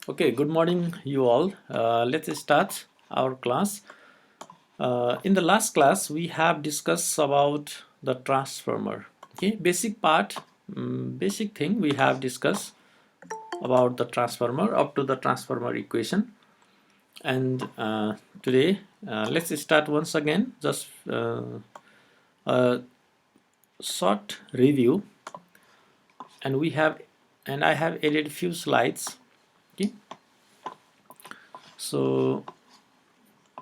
Okay, good morning, you all. Let's start our class. In the last class, we have discussed about the transformer. Okay, basic part, basic thing we have discussed about the transformer up to the transformer equation. And today, let's start once again. Just a short review, and I have added few slides. Okay, so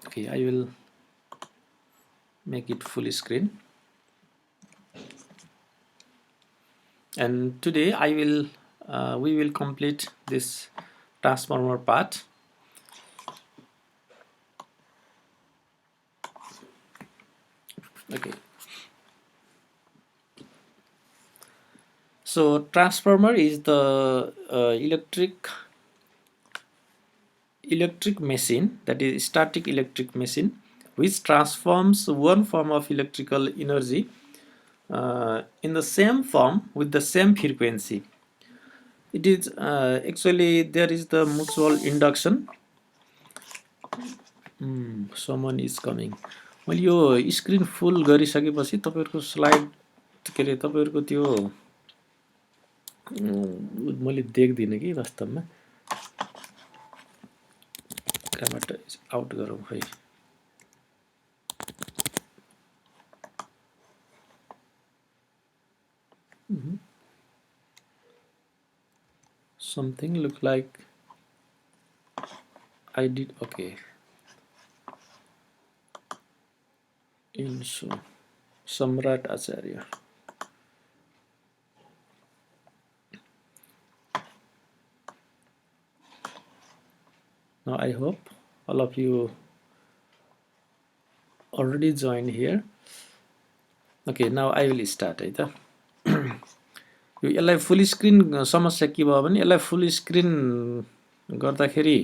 okay, I will make it full screen. And today we will complete this transformer part. Okay, so transformer is the electric machine, that is static electric machine, which transforms one form of electrical energy in the same form with the same frequency. It is actually there is the mutual induction. Someone is coming. मैले यो screen फुल गरिसकेपछि तपाईहरुको slide के रे तपाईहरुको त्यो मैले देख्दिन कि वास्तवमा कहाँबाट आउट गरौँ खै something look like I did okay Inshu Samrat Acharya. Now I hope all of you already joined here. Okay, now I will start है त यो यसलाई फुल स्क्रिन समस्या के भयो भने यसलाई फुल स्क्रिन गर्दाखेरि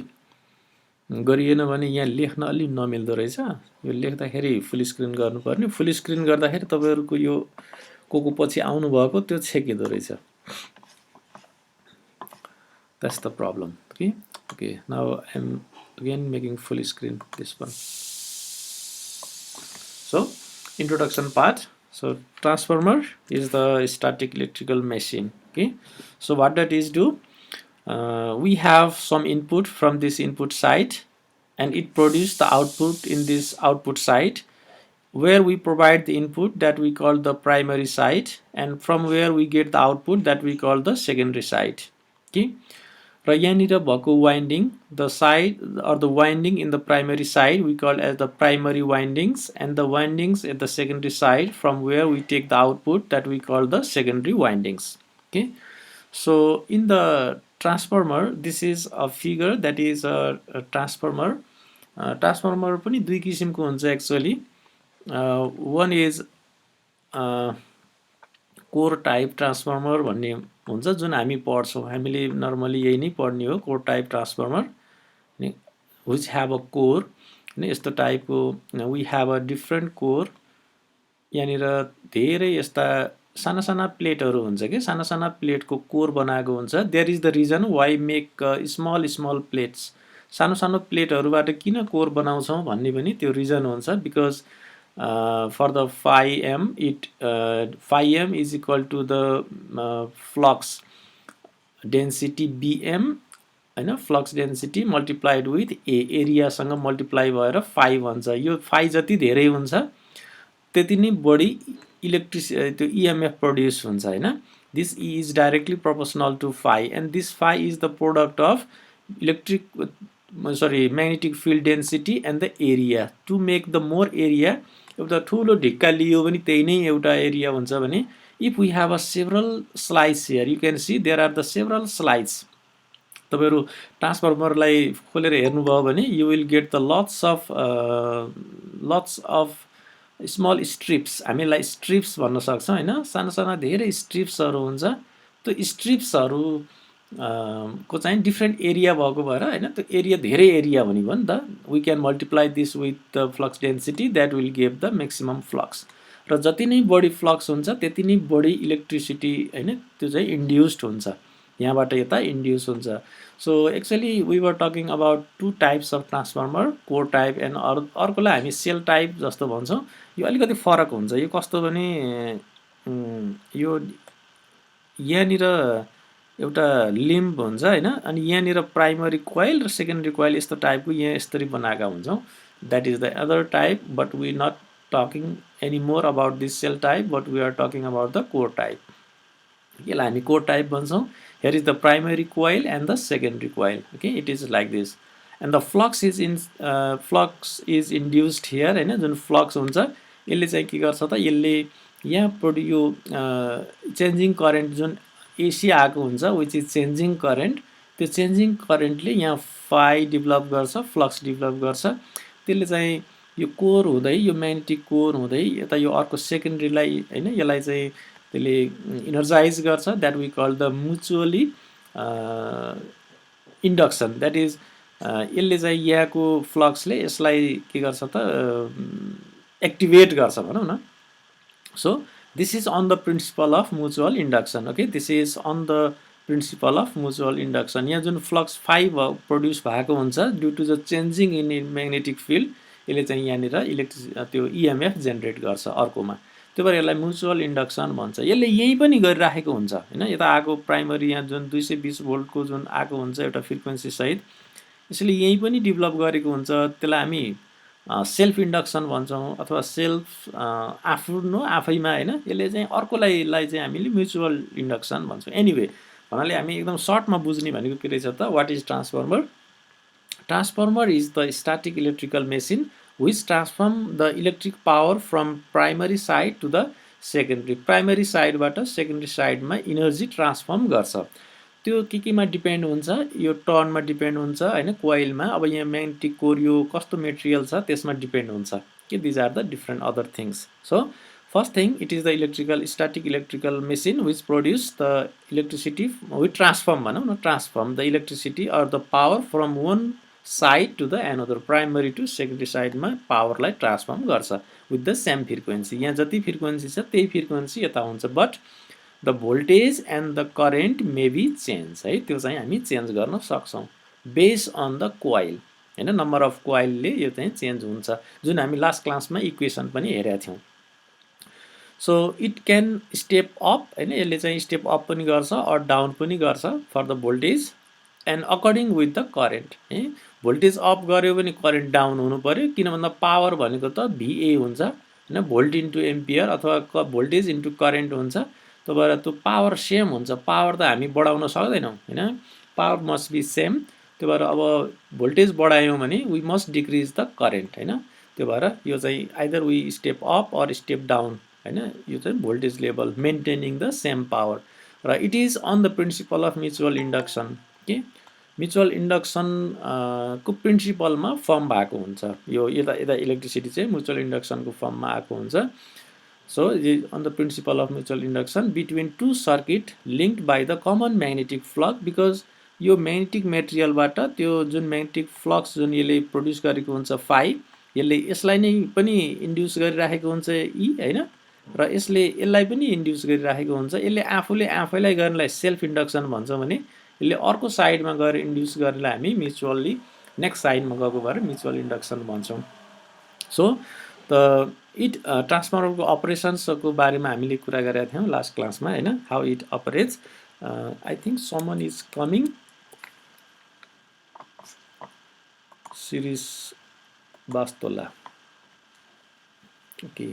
गरिएन भने यहाँ लेख्न अलि नमिल्दो रहेछ यो लेख्दाखेरि फुल स्क्रिन गर्नुपर्ने फुल स्क्रिन गर्दाखेरि तपाईहरुको यो को पछि आउनु भएको त्यो छेकिदो रहेछ that's the problem. Okay, now I'm again making full screen this one. So introduction part. So transformer is the static electrical machine. Okay, so what that is do, we have some input from this input side and it produces the output in this output side, where we provide the input that we call the primary side, and from where we get the output that we call the secondary side. Okay, र यहाँनिर भएको winding, the side or the winding in the primary side we call as the primary windings, and the windings at the secondary side from where we take the output that we call the secondary windings. Okay, so in the transformer, this is a figure that is a transformer. Transformer पनि दुई किसिमको हुन्छ actually. One is core type transformer भन्ने हुन्छ जुन हामी पढ्छौं हामीले normally यही नै पढ्ने हो core type transformer which have a core नि यस्तो टाइपको we have a different core यहाँनिर धेरै यस्ता साना साना प्लेटहरु हुन्छ के साना साना प्लेटको कोर बनाएको हुन्छ there is the reason why make small plates सानो सानो प्लेटहरुबाट किन कोर बनाउँछौं भन्ने पनि त्यो रिजन हुन्छ because for the phi m is equal to the flux density bm हैन flux density multiplied with a area सँग मल्टिप्लाई भएर phi भन्छ यो phi जति धेरै हुन्छ त्यति नै बढी इलेक्ट्रिसिटी त्यो emf प्रोड्युस हुन्छ हैन this E is directly proportional to phi, and this phi is the product of magnetic field density and the area. To make the more area, एउटा ठूलो ढिक्का लियो भने त्यही नै एउटा एरिया हुन्छ भने if we have a several slides here, you can see there are the several slides. तपाईहरु ट्रान्सफर्मरलाई खोलेर हेर्नु भयो भने you will get the lots of small strips. हामीलाई strips भन्न सक्छौं हैन साना साना धेरै स्ट्रिप्सहरु हुन्छ त्यो स्ट्रिप्सहरु को चाहिँ डिफरेंट एरिया भएको भएर हैन त्यो एरिया धेरै एरिया भनि भन् त we can multiply this with the flux density that will give the maximum flux. र जति नै बढी फ्लक्स हुन्छ त्यति नै बढी इलेक्ट्रिसिटी हैन त्यो चाहिँ इन्ड्युस्ड हुन्छ यहाँबाट यता इन्ड्युस हुन्छ। So actually we were talking about two types of transformer, core type and अर्कोलाई हामी सेल टाइप जस्तो भन्छौँ। यो अलिकति फरक हुन्छ। यो कस्तो भने यो यहाँनिर एउटा लिम्ब हुन्छ हैन, अनि यहाँनिर प्राइमरी कोइल र सेकेन्डरी कोइल यस्तो टाइपको यहाँ यसरी बनाएका हुन्छौँ। That is the other type, but we not talking any more about this shell type, but we are talking about the core type. यसलाई हामी कोर टाइप भन्छौँ। Here is the primary coil and the secondary coil. Okay, it is like this and the flux is induced here हैन। जुन flux हुन्छ यसले चाहिँ के गर्छ त, यसले यहाँ यो चेन्जिङ करेन्ट जुन एसी आएको हुन्छ विच इज चेन्जिङ करेन्ट, त्यो चेन्जिङ करेन्टले यहाँ फाई डेभलप गर्छ, फ्लक्स डेभलप गर्छ। त्यसले चाहिँ यो कोर हुँदै, यो म्याग्नेटिक कोर हुँदै यता यो अर्को सेकेन्डरीलाई हैन, यसलाई चाहिँ त्यसले इनर्जाइज गर्छ। That we call the mutually induction. That is यसले चाहिँ यहाँको फ्लक्सले यसलाई के गर्छ त, एक्टिभेट गर्छ भनौँ न। So this is on the principle of mutual induction. Okay, this is on the principle of mutual induction. यहाँ जुन फ्लक्स फाई प्रोड्युस भएको हुन्छ due to the changing in magnetic field, यसले चाहिँ यहाँनिर त्यो इएमएफ जेनेरेट गर्छ अर्कोमा। त्यो भएर यसलाई म्युचुअल इन्डक्सन भन्छ। यसले यही पनि गरिराखेको हुन्छ हैन। यता आएको प्राइमरी यहाँ जुन 220 भोल्टको जुन आएको हुन्छ एउटा फ्रिक्वेन्सी सहित, यसले यही पनि डेभलप गरेको हुन्छ। त्यसलाई हामी सेल्फ इन्डक्सन भन्छौँ अथवा सेल्फ आफ्नो आफैमा हैन। यसले चाहिँ अर्कोलाई चाहिँ हामीले म्युचुअल इन्डक्सन भन्छौँ। एनिवे भन्नाले हामी एकदम सर्टमा बुझ्ने भनेको के रहेछ त, what is transformer? Transformer is the static electrical machine which transform the electric power from primary side to the secondary. Primary साइडबाट सेकेन्डरी साइडमा इनर्जी ट्रान्सफर्म गर्छ। त्यो केमा डिपेन्ड हुन्छ, यो टर्नमा डिपेन्ड हुन्छ हैन, कोइलमा। अब यहाँ म्याग्नेटिक कोर यो कस्तो मेटेरियल छ त्यसमा डिपेन्ड हुन्छ कि these are the different other things. So first thing, it is the static electrical machine which produce the electricity, which transform भनौँ न, transform the electricity or the power from one side to the another, primary to secondary साइडमा पावरलाई transform गर्छ with the same frequency. यहाँ जति frequency छ त्यही frequency यता हुन्छ, but the voltage and the current may be change है। त्यो चाहिँ हामी चेन्ज गर्न सक्छौँ बेस अन द कोइल हैन। नम्बर अफ कोइलले यो चाहिँ चेन्ज हुन्छ, जुन हामी लास्ट क्लासमा इक्वेसन पनि हेरेका थियौँ। So it can step up हैन, यसले चाहिँ स्टेप अप पनि गर्छ अर डाउन पनि गर्छ for the voltage and according with the current है। भोल्टेज अप गऱ्यो भने करेन्ट डाउन हुनु पऱ्यो, किन भन्दा पावर भनेको त VA हुन्छ हैन, भोल्ट इन्टु एम्पियर अथवा भोल्टेज इन्टु करेन्ट हुन्छ। त्यो भएर त्यो पावर सेम हुन्छ। पावर त हामी बढाउन सक्दैनौँ हैन, पावर मस्ट बी सेम। त्यो भएर अब भोल्टेज बढायौँ भने we must decrease the current हैन। त्यो भएर यो चाहिँ either we step up or step down हैन, यो चाहिँ voltage level maintaining the same power. र it is on the principle of mutual induction. के म्युचुअल इन्डक्सन को प्रिन्सिपलमा फर्म भएको हुन्छ। यो यता इलेक्ट्रिसिटी चाहिँ म्युचुअल इन्डक्सनको फर्ममा आएको हुन्छ। So, it is on the principle of mutual induction between two circuit linked by the common magnetic flux, because यो म्याग्नेटिक मेटेरियलबाट त्यो जुन म्याग्नेटिक फ्लक्स जुन यसले प्रोड्युस गरेको हुन्छ फाई, यसले यसलाई नै पनि इन्ड्युस गरिराखेको हुन्छ ई हैन, र यसलाई पनि इन्ड्युस गरिराखेको हुन्छ। यसले आफैलाई गर्नलाई सेल्फ इन्डक्सन भन्छ भने यसले अर्को साइडमा गएर इन्ड्युस गर्नलाई हामी म्युचुअली नेक्स्ट साइडमा गएको भएर म्युचुअल इन्डक्सन भन्छौँ। सो द ट्रान्सफर्मरको अपरेसन्सको बारेमा हामीले कुरा गरेका थियौँ लास्ट क्लासमा हैन, how it operates. I think someone is coming, Siris Bastola. Okay,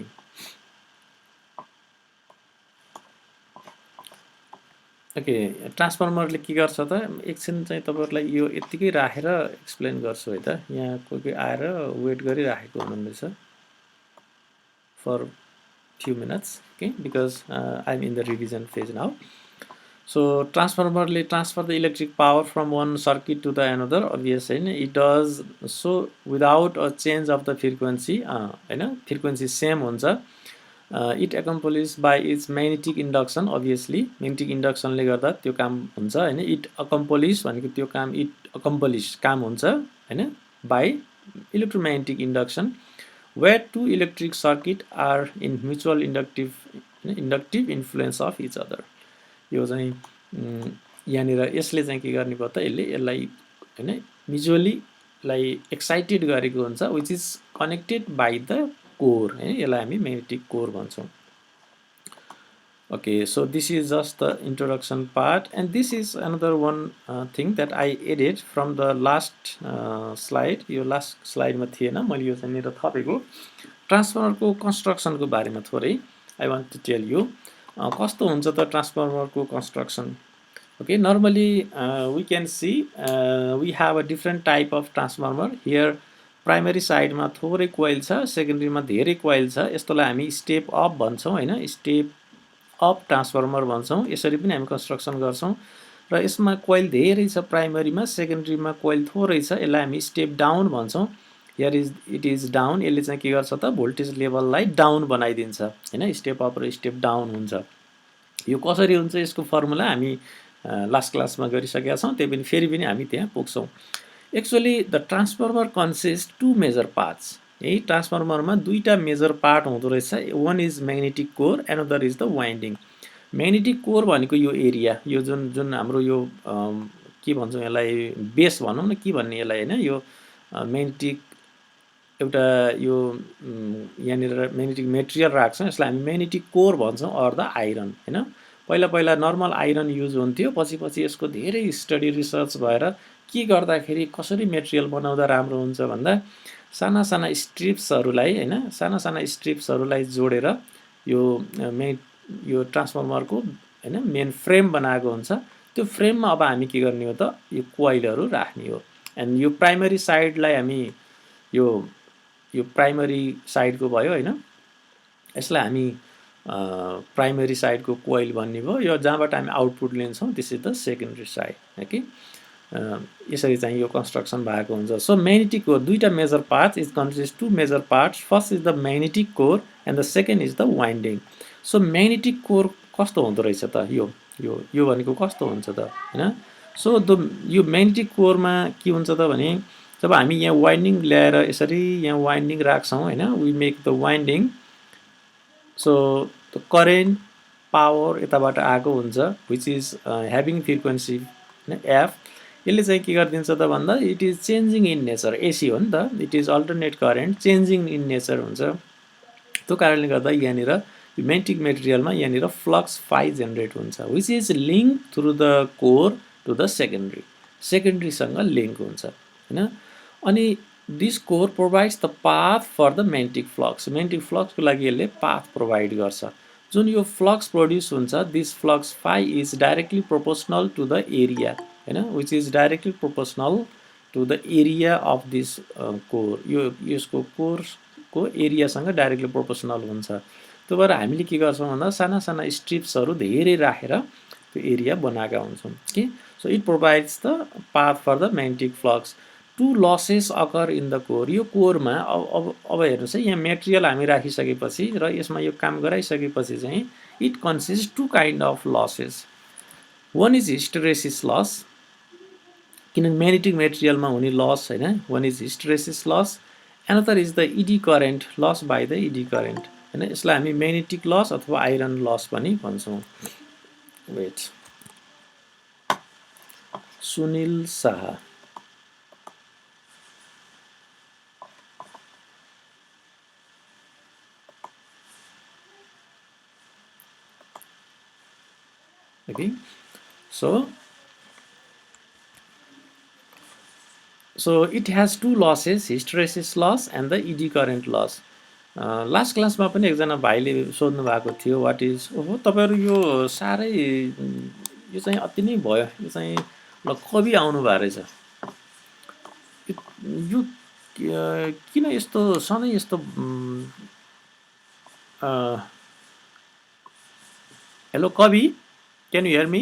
ट्रान्सफर्मरले के गर्छ त, एकछिन चाहिँ तपाईँहरूलाई यो यत्तिकै राखेर एक्सप्लेन गर्छु है त। यहाँ कोही आएर वेट गरिराखेको हुनुहुँदैछ for few minutes, okay, because I'm in the revision phase now. So transformer transfer the electric power from one circuit to the another, obviously it does so without a change of the frequency frequency same huncha. It accomplished by its magnetic induction, obviously magnetic induction ले गर्दा त्यो काम हुन्छ हैन। it accomplish भनेको त्यो काम, it accomplish काम हुन्छ हैन by electromagnetic induction, where two electric circuit are in mutual inductive influence of each other. यो चाहिँ यहाँनिर यसले चाहिँ के गर्ने भयो त यसले यसलाई हैन भिजुअलीलाई एक्साइटेड गरेको हुन्छ which is connected by the core हैन यसलाई हामी म्याग्नेटिक कोर भन्छौँ Okay, so this is just the introduction part, and this is another one thing that I added from the last slide. यो लास्ट स्लाइडमा थिएन मैले यो चाहिँ मेरो थपेको ट्रान्सफर्मरको कन्स्ट्रक्सनको बारेमा थोरै I want to tell you कस्तो हुन्छ त ट्रान्सफर्मरको construction Okay, normally we can see we have a different type of transformer here. Primary साइडमा थोरै कोइल छ सेकेन्डरीमा धेरै कोइल छ यस्तोलाई हामी स्टेप अप भन्छौँ हैन स्टेप अप ट्रान्सफर्मर भन्छौँ यसरी पनि हामी कन्स्ट्रक्सन गर्छौँ र यसमा कोइल धेरै छ प्राइमरीमा सेकेन्डरीमा कोइल थोरै छ यसलाई हामी स्टेप डाउन भन्छौँ हियर इट इज डाउन यसले चाहिँ के गर्छ त भोल्टेज लेभललाई डाउन बनाइदिन्छ हैन स्टेप अप र स्टेप डाउन हुन्छ यो कसरी हुन्छ यसको फर्मुला हामी लास्ट क्लासमा गरिसकेका छौँ त्यही पनि फेरि पनि हामी त्यहाँ पुग्छौँ actually the transformer consist two major parts यही ट्रान्सफर्मरमा दुईटा मेजर पार्ट हुँदो रहेछ one is magnetic core another is the winding magnetic core भनेको यो एरिया यो जुन जुन हाम्रो यो के भन्छौँ यसलाई बेस भनौँ न के भन्ने यसलाई हैन यो म्याग्नेटिक एउटा यो यहाँनिर म्याग्नेटिक मेटेरियल राख्छौँ यसलाई हामी म्याग्नेटिक कोर भन्छौँ अर द आइरन हैन पहिला पहिला नर्मल आइरन युज हुन्थ्यो पछि पछि यसको धेरै स्टडी रिसर्च भएर के गर्दाखेरि कसरी मेटेरियल बनाउँदा राम्रो हुन्छ भन्दा साना साना स्ट्रिप्सहरूलाई हैन साना साना स्ट्रिप्सहरूलाई जोडेर यो यो ट्रान्सफर्मरको हैन मेन फ्रेम बनाएको हुन्छ त्यो फ्रेममा अब हामी के गर्ने हो त यो कोइलहरू राख्ने हो एन्ड यो प्राइमरी साइडलाई हामी यो यो प्राइमरी साइडको भयो हैन यसलाई हामी प्राइमरी साइडको कोइल भन्ने भयो यो जहाँबाट हामी आउटपुट लिन्छौँ this is the secondary side okay यसरी चाहिँ यो कन्स्ट्रक्सन भएको हुन्छ सो म्याग्नेटिक कोर दुईटा major parts is consist two major parts first is the magnetic core and the second is the winding so magnetic core कस्तो हुँदो रहेछ त यो भनेको कस्तो हुन्छ त हैन सो यो म्याग्नेटिक कोरमा के हुन्छ त भने जब हामी यहाँ वाइन्डिङ ल्याएर यसरी यहाँ वाइन्डिङ राख्छौँ हैन we make the winding so the current power यताबाट आएको हुन्छ which is having frequency f यसले चाहिँ के गरिदिन्छ त भन्दा it is changing in nature AC हो नि त it is alternate current changing in nature हुन्छ त्यो कारणले गर्दा यहाँनिर म्याग्नेटिक मेटेरियलमा यहाँनिर फ्लक्स फाइ जेनेरेट हुन्छ which is link through the core to the सेकेन्डरीसँग लिङ्क हुन्छ हैन अनि this core provides the path for the magnetic फ्लक्सको लागि यसले पाथ प्रोभाइड गर्छ जुन यो फ्लक्स प्रोड्युस हुन्छ this flux phi is directly proportional to the area हैन which is directly proportional to the area of this core यो यसको कोरको एरियासँग डाइरेक्टली प्रोपोर्सनल हुन्छ त्यो भएर हामीले के गर्छौँ भन्दा साना साना स्ट्रिप्सहरू धेरै राखेर त्यो एरिया बनाएका हुन्छौँ के so it provides the path for the magnetic flux to losses occur in the core यो कोरमा अब हेर्नुहोस् है यहाँ मेटेरियल हामी राखिसकेपछि र यसमा यो काम गराइसकेपछि चाहिँ it consist two kind of losses one is hysteresis loss किनभने म्याग्नेटिक मेटेरियलमा हुने लस हैन one is hysteresis loss another is the eddy current loss by the eddy current हैन यसलाई हामी म्याग्नेटिक लस अथवा आइरन लस पनि भन्छौँ wait Sunil Shah okay so it has two losses hysteresis loss and the eddy current loss last क्लासमा पनि एकजना भाइले सोध्नु भएको थियो वाट इज ओहो तपाईहरु यो सारै यो चाहिँ अति नै भयो यो चाहिँ ल कवि आउनु भएको रहेछ यो किन यस्तो सधैँ यस्तो हेलो कवि Can you hear me?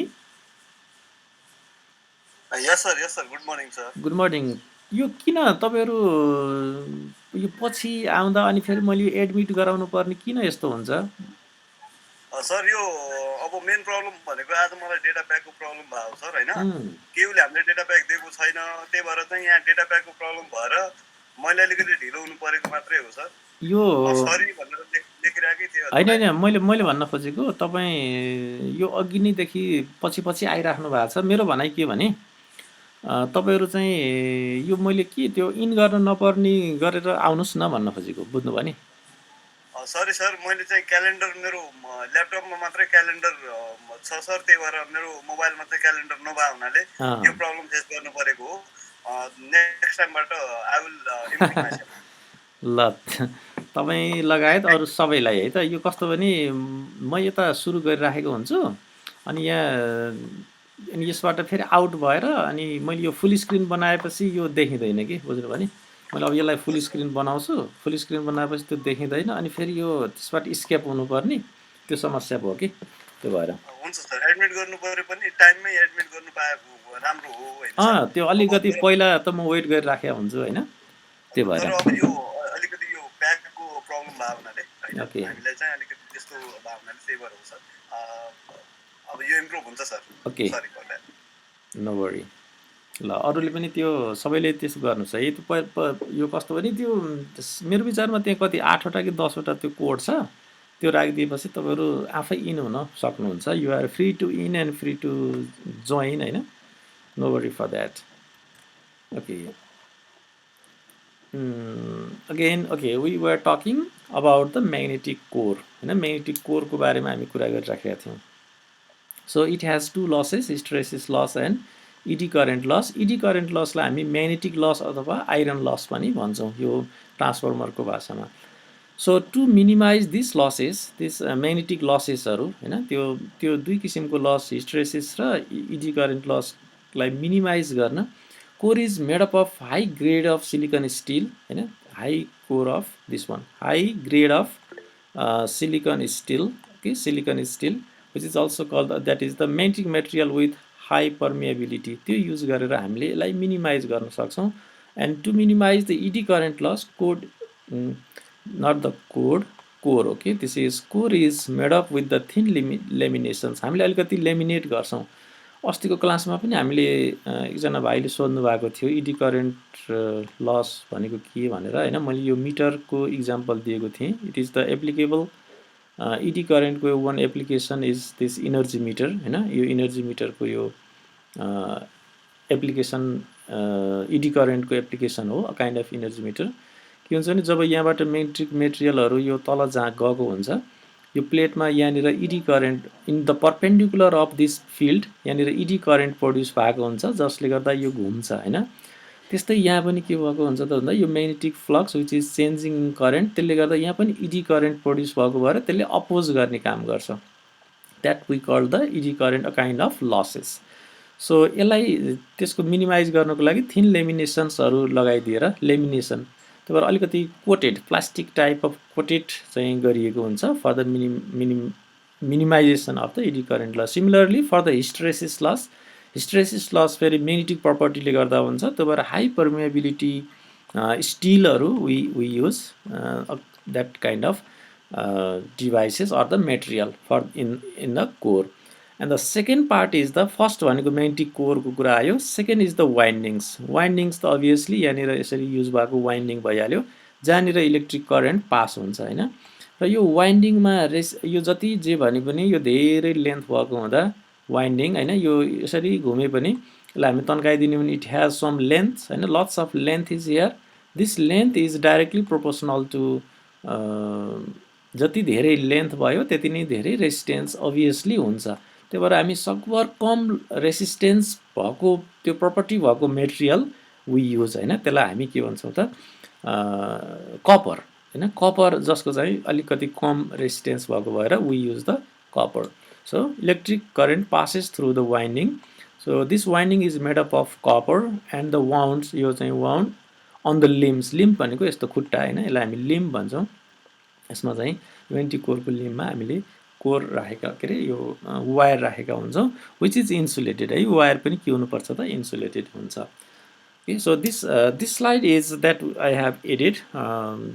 Yes sir, good morning sir. Good morning. यो किन तपाईहरु यो पछि आउँदा अनि फेरि मैले एडमिट गराउनु पर्ने किन यस्तो हुन्छ? सर यो अब मेन प्रब्लम भनेको आज मलाई डेटा प्याकको प्रब्लम भयो सर हैन केयुले हामीले डेटा प्याक दिएको छैन त्यही भएर चाहिँ यहाँ डेटा प्याकको प्रब्लम भएर मैले अलिकति ढिलो हुनु परेको मात्रै हो सर यो सरी भनेर देखिरहेकै थियो होइन होइन मैले मैले भन्न खोजेको तपाईँ यो अघि नैदेखि पछि पछि आइराख्नु भएको छ। मेरो भनाइ के भने तपाईँहरू चाहिँ यो मैले के त्यो इन गर्न नपर्ने गरेर आउनुहोस् न भन्न खोजेको, बुझ्नुभयो नि? सरी सर, मैले चाहिँ क्यालेन्डर मेरो ल्यापटपमा मात्रै क्यालेन्डर छ सर, त्यही भएर मेरो मोबाइलमा चाहिँ क्यालेन्डर नभए हुनाले यो प्रब्लम फेस गर्नु परेको हो। नेक्स्ट टाइमबाट आई विल इम्प्रुभ माइसेल्फ। ल तपाईँ लगायत अरू सबैलाई है त। यो कस्तो भने म यता सुरु गरिराखेको हुन्छु अनि यहाँ अनि यसबाट फेरि आउट भएर अनि मैले यो फुल स्क्रिन बनाएपछि यो देखिँदैन कि, बुझ्नुभयो नि? मैले अब यसलाई फुल स्क्रिन बनाउँछु, फुल स्क्रिन बनाएपछि त्यो देखिँदैन अनि फेरि यो त्यसबाट स्केप हुनुपर्ने त्यो समस्या भयो कि, त्यो भएर। हुन्छ सर, एडमिट गर्नु पर्यो पनि टाइममै एडमिट गर्नु पाए राम्रो हो हैन? त्यो अलिकति पहिला त म वेट गरिराखेको हुन्छु होइन, त्यो भएर। तर अब यो अलिकति यो ब्याकको प्रब्लम भयो हुनाले हैन, ओके हामीलाई चाहिँ अलिकति त्यस्तो भयो हुनाले त्यही भएर हो सर। अब यो इम्प्रुभ हुन्छ sir. Okay, sorry for that. No worry. ल अरूले पनि त्यो सबैले त्यसो गर्नुहोस् है। त्यो यो कस्तो भने त्यो मेरो विचारमा त्यहाँ कति 8वटा कि 10वटा त्यो कोड छ, त्यो राखिदिएपछि तपाईँहरू आफै इन हुन सक्नुहुन्छ। You are free to in and free to join होइन, no worry for that. Okay again okay we were talking about the magnetic core होइन, म्याग्नेटिक कोरको बारेमा हामी कुरा गरिराखेका थियौँ। So it has two losses, hysteresis loss and eddy current loss. Eddy current लसलाई हामी म्याग्नेटिक लस अथवा आइरन लस पनि भन्छौँ यो ट्रान्सफर्मरको भाषामा। So to minimize this losses, this magnetic लसेसहरू होइन, त्यो दुई किसिमको लस, हिस्टेरेसिस र इडी करेन्ट लसलाई मिनिमाइज गर्न core is made up of high grade of silicon steel होइन, high core of this one, high grade of silicon steel, okay silicon steel which is also called that is the magnetic material with high permeability. त्यो use गरेर हामीले यसलाई minimize गर्न सक्छौँ। And to minimize the eddy current loss code not the core okay, this is core is made up with the thin laminations. हामीले अलिकति laminate गर्छौँ। अस्तिको क्लासमा पनि हामीले एकजना भाइले सोध्नु भएको थियो इडी करेन्ट लस भनेको के भनेर होइन। मैले यो मिटरको इक्जाम्पल दिएको थिएँ। It is the applicable eddy करेन्टको one application is this energy meter होइन। यो इनर्जी मिटरको यो एप्लिकेसन इडी करेन्टको एप्लिकेसन हो, a kind of energy meter. के हुन्छ भने जब यहाँबाट म्याग्नेटिक मेटेरियलहरू यो तल जहाँ गएको हुन्छ, यो प्लेटमा यहाँनिर ED current in the perpendicular of this field यहाँनिर इडी करेन्ट प्रड्युस भएको हुन्छ, जसले गर्दा यो घुम्छ होइन। त्यस्तै यहाँ पनि के भएको हुन्छ त भन्दा यो magnetic flux which is changing in current, त्यसले गर्दा यहाँ पनि इडी करेन्ट प्रड्युस भएको भएर त्यसले अपोज गर्ने काम गर्छ। That we call the eddy current a kind of losses. So यसलाई त्यसको मिनिमाइज गर्नको लागि थिन लेमिनेसन्सहरू लगाइदिएर लेमिनेसन, त्यही भएर अलिकति coated plastic type of coated चाहिँ गरिएको हुन्छ for the minimization of the eddy current loss. Similarly for the hysteresis loss, hysteresis loss फेरि म्याग्नेटिक प्रपर्टीले गर्दा हुन्छ, त्यही भएर हाई पर्मिएबिलिटी स्टिलहरू we use that kind of devices or the material for in the core. And the second part is the first भनेको magnetic कोरको कुरा आयो। Second is the windings. Windings त अभियसली यहाँनिर यसरी युज भएको वाइन्डिङ भइहाल्यो जहाँनिर इलेक्ट्रिक करेन्ट पास हुन्छ होइन। र यो वाइन्डिङमा यो जति जे भने पनि यो धेरै लेन्थ भएको हुँदा वाइन्डिङ होइन, यो यसरी घुमे पनि यसलाई हामी तन्काइदिने भने इट हेज सम लेन्थ होइन, lots of length is here. This length is directly proportional to जति धेरै लेन्थ भयो त्यति नै धेरै रेसिस्टेन्स अभियसली हुन्छ। त्यही भएर हामी सकभर कम रेसिस्टेन्स भएको त्यो प्रपर्टी भएको मेटेरियल वी युज होइन। त्यसलाई हामी के भन्छौँ त कपर होइन, कपर जसको चाहिँ अलिकति कम रेसिस्टेन्स भएको भएर we use the copper. So electric current passes through the winding. So this winding is made up of copper and the wounds, यो चाहिँ wound on the limbs. Limb भनेको यस्तो खुट्टा होइन, यसलाई हामी लिम्प भन्छौँ। यसमा चाहिँ म्याग्नेटिक कोरको लिम्पमा हामीले कोर राखेका के अरे यो वायर राखेका हुन्छौँ विच इज इन्सुलेटेड है। वायर पनि के हुनुपर्छ त इन्सुलेटेड हुन्छ। Okay, so this slide is that I have added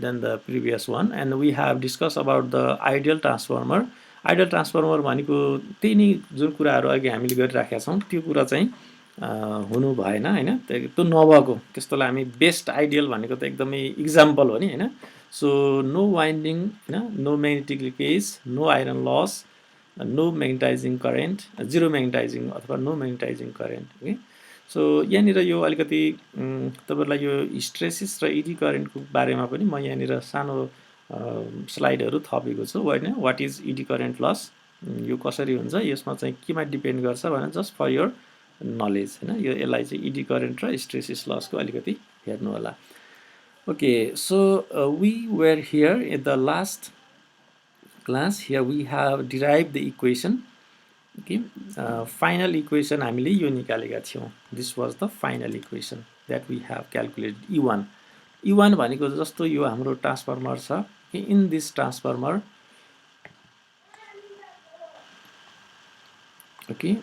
than the previous one, and we have discussed about the ideal transformer. Ideal transformer भनेको त्यही नै जुन कुराहरू अघि हामीले गरिराखेका छौँ त्यो कुरा चाहिँ हुनु भएन हैन त्यो नभएको त्यस्तोलाई हामी बेस्ट आइडियल भनेको त एकदमै इक्जाम्पल हो नि हैन सो नो वाइन्डिङ हैन no magnetic leakage no iron loss no magnetizing current zero magnetizing अथवा no magnetizing current okay so यहाँनिर यो अलिकति तपाईहरुलाई यो हिस्टेरेसिस र इडी करेन्टको बारेमा पनि म यहाँनिर सानो स्लाइडहरु थपेको छु हैन what is eddy current loss यो कसरी हुन्छ यसमा चाहिँ केमा डिपेन्ड गर्छ भने जस्ट फर योर नलेज हैन यो यसलाई चाहिँ इडी करेन्ट र हिस्टेरेसिस लसको अलिकति हेर्नु होला okay so we were here at the last class here we have derived the equation okay final equation हामीले यो निकालेका थियौं this was the final equation that we have calculated e1 भनेको जस्तो यो हाम्रो ट्रान्सफर्मर छ in this transformer okay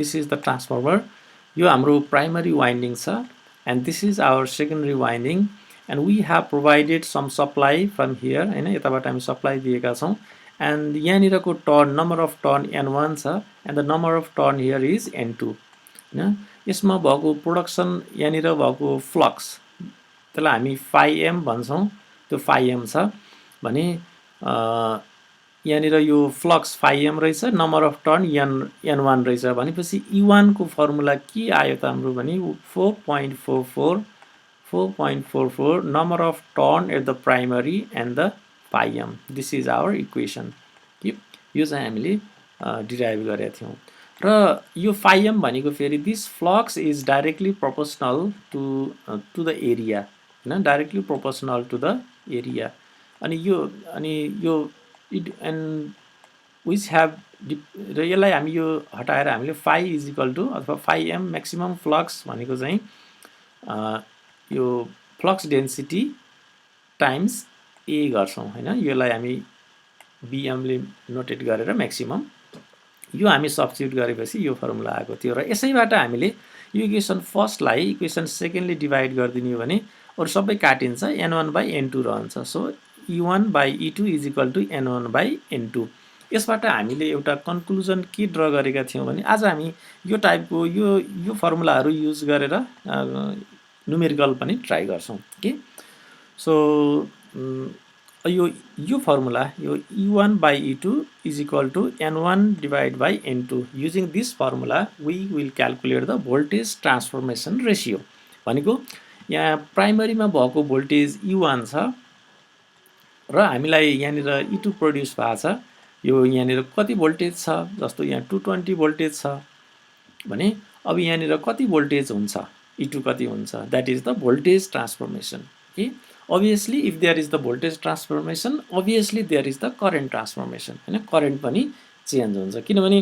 this is the transformer यो हाम्रो primary winding छ and this is our secondary winding and we have provided some supply from here हैन यताबाट हामी सप्लाई दिएका छौं and यहाँनिरको turn number of turn n1 छ and the number of turn here is n2 हैन यसमा भएको प्रोडक्सन यहाँनिर भएको फ्लक्स त्यसलाई हामी phi m भन्छौं त्यो phi m छ भने यहाँनिर यो फ्लक्स phi m रहेछ नम्बर अफ टर्न n1 रहेछ भनेपछि e1 को फर्मुला के आयो त हाम्रो भने 4.44 number of turn at the primary and the phi m this is our equation यो चाहिँ हामीले डिराइभ गरेका थियौं र यो phi m भनेको फेरि this flux is directly proportional to the area हैन directly proportional to the area अनि यो and which have र यसलाई हामी यो हटाएर हामीले phi is equal to अथवा phi m maximum flux भनेको चाहिँ यो फ्लक्स डेन्सिटी टाइम्स a गर्छौं हैन यसलाई हामी bm ले नोटेट गरेर म्याक्सिमम यो हामी सब्स्टिट्युट गरेपछि यो फर्मुला आएको थियो र यसैबाट हामीले यो इक्वेसन फर्स्टलाई इक्वेसन सेकेन्डले डिवाइड गर्दिनु हो भने अरु सबै काटिन्छ n1/n2 रहन्छ सो e1/e2 = n1/n2 यसबाट हामीले एउटा कन्क्लुजन के ड्रा गरेका थियौं भने आज हामी यो टाइपको यो फर्मुलाहरु युज गरेर न्यूमेरिकल पनि ट्राई गर्छौं के सो यो फर्मुला यो e1/e2 = n1/n2 using this formula we will calculate the voltage transformation ratio भनेको यहाँ प्राइमरीमा भएको भोल्टेज e1 छ र हामीलाई यहाँनिर e2 प्रोड्युस भएको छ यो यहाँनिर कति भोल्टेज छ जस्तो यहाँ 220 भोल्टेज छ भने अब यहाँनिर कति भोल्टेज हुन्छ e2 कति हुन्छ that is the voltage transformation okay obviously if there is the voltage transformation obviously there is the current transformation हैन करेन्ट पनि चेन्ज हुन्छ किनभने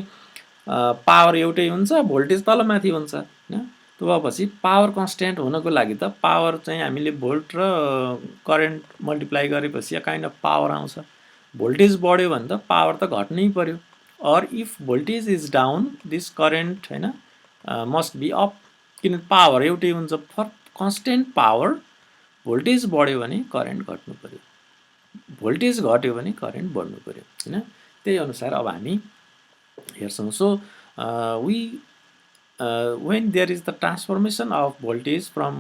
पावर एउटै हुन्छ भोल्टेज तलमाथि हुन्छ हैन त्यो भएपछि पावर कन्स्ट्यान्ट हुनको लागि त पावर चाहिँ हामीले भोल्ट र करेन्ट मल्टिप्लाई गरेपछि काइन्ड अफ पावर आउँछ भोल्टेज बढ्यो भने त पावर त घट्नै पर्यो or if voltage is down this current हैन must be up किन पावर एउटै हुन्छ फर कन्स्ट्यान्ट पावर भोल्टेज बढ्यो भने करेन्ट घट्नु पर्यो भोल्टेज घट्यो भने करेन्ट बढ्नु पर्यो हैन त्यही अनुसार अब हामी हेर्छौं so when there is the transformation of voltage from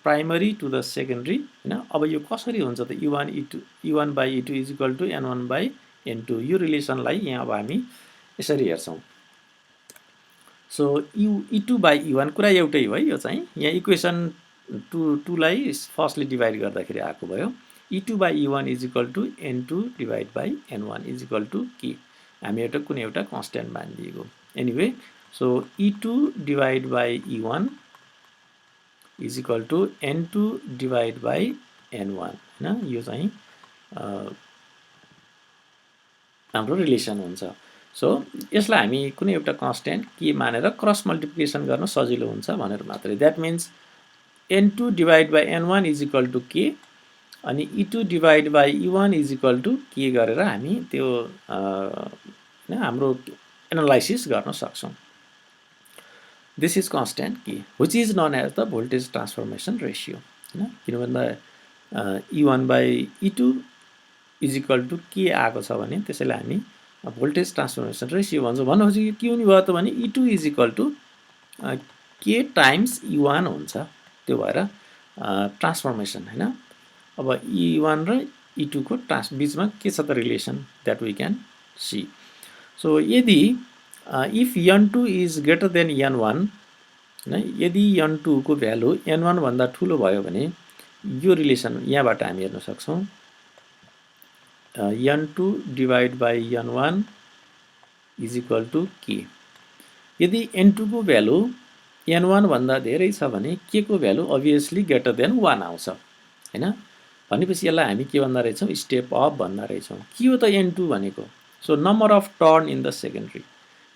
primary to the secondary हैन अब यो कसरी हुन्छ त e1/e2 = n1/n2 यो रिलेसनलाई यहाँ अब हामी यसरी हेर्छौं सो e2/e1 कुरा एउटै हो है यो चाहिँ यहाँ इक्वेसन 2 लाई फर्स्टली डिवाइड गर्दाखेरि आएको भयो e2/e1 = n2/n1 k हामी एउटा कुनै एउटा constant मानिदिएको anyway so e2/e1 = n2/n1 हैन यो चाहिँ हाम्रो रिलेसन हुन्छ सो यसलाई हामी कुनै एउटा कन्स्ट्यान्ट के मानेर क्रस मल्टिप्लिकेसन गर्न सजिलो हुन्छ भनेर मात्रै दैट मिन्स n2/n1 = k अनि e2/e1 = k गरेर हामी त्यो हैन हाम्रो एनालाइसिस गर्न सक्छौं this is constant k which is known as the voltage transformation ratio हैन किनभने e1/e2 = k आएको छ भने त्यसैले हामी भोल्टेज ट्रान्सफर्मेसन रेशियो भन्छौं भनेपछि के हुने भयो त भने e2 = के टाइम्स E1 हुन्छ त्यो भएर ट्रान्सफर्मेसन हैन अब E1 र E2 को बीचमा के छ त relation that we can see so यदि if N2 is greater than N1 हैन यदि N2 को भ्यालु N1 भन्दा ठुलो भयो भने यो रिलेसन यहाँबाट हामी हेर्न सक्छौं N2 divide by N1 is equal to के यदि N2 को भ्यालु N1 भन्दा धेरै छ भने के को भ्यालु अभियसली ग्रेटर देन 1 आउँछ हैन भनेपछि यसलाई हामी के भन्दा रहेछौं स्टेप अप भन्दा रहेछौं के हो त N2 भनेको so number of turn in the secondary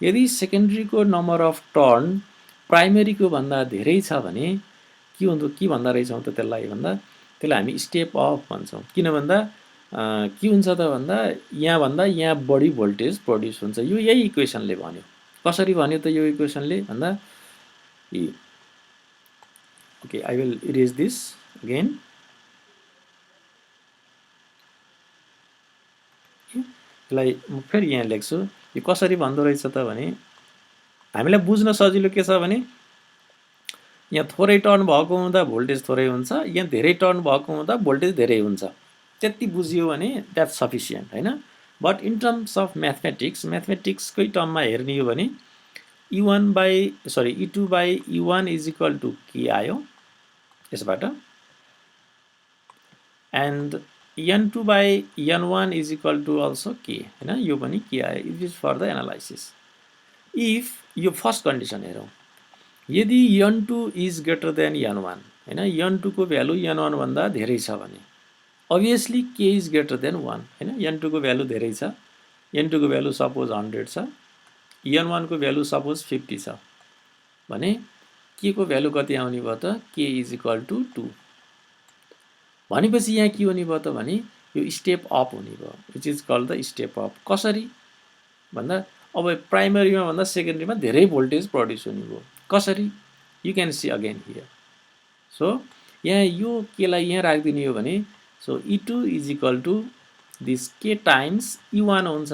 यदि सेकेन्डरी को नम्बर अफ टर्न प्राइमरी को भन्दा धेरै छ भने के भन्दा रहेछौं त त्यसलाई हामी स्टेप अप भन्छौं किन भन्दा के हुन्छ त भन्दा यहाँ बढी भोल्टेज प्रोड्युस हुन्छ यो यही इक्वेसनले भन्यो कसरी भन्यो त यो इक्वेसनले भन्दा okay I will erase this again यसलाई म फेरि यहाँ लेख्छु यो कसरी भन्दो रहेछ त भने हामीलाई बुझ्न सजिलो के छ भने यहाँ थोरै टर्न भएको हुँदा भोल्टेज थोरै हुन्छ यहाँ धेरै टर्न भएको हुँदा भोल्टेज धेरै हुन्छ त्यति बुझियो भने द्याट सफिसिएन्ट हैन but in terms of mathematics कै टर्ममा हेर्ने हो भने E2 by E1 is equal to के आयो यसबाट and N2 by N1 is equal to also के हैन यो पनि के आयो it is for the analysis if यो फर्स्ट कन्डिसन हेरौं यदि N2 is greater than N1 हैन N2 को भ्यालु N1 भन्दा धेरै छ भने obviously k is greater than 1 हैन N2 को भ्यालु धेरै छ N2 को भ्यालु सपोज 100 छ N1 को भ्यालु सपोज 50 छ भने k को भ्यालु कति आउने भयो त k is equal to 2 भनेपछि यहाँ के हुने भयो त भने यो स्टेप अप हुने भयो which is called the step up कसरी भन्दा अब प्राइमरीमा भन्दा सेकेन्डरीमा धेरै भोल्टेज प्रोड्युस हुने भयो कसरी you can see again here so यहाँ यो के लाई यहाँ राख्दिने हो भने so E2 is equal to this के टाइम्स E1 हुन्छ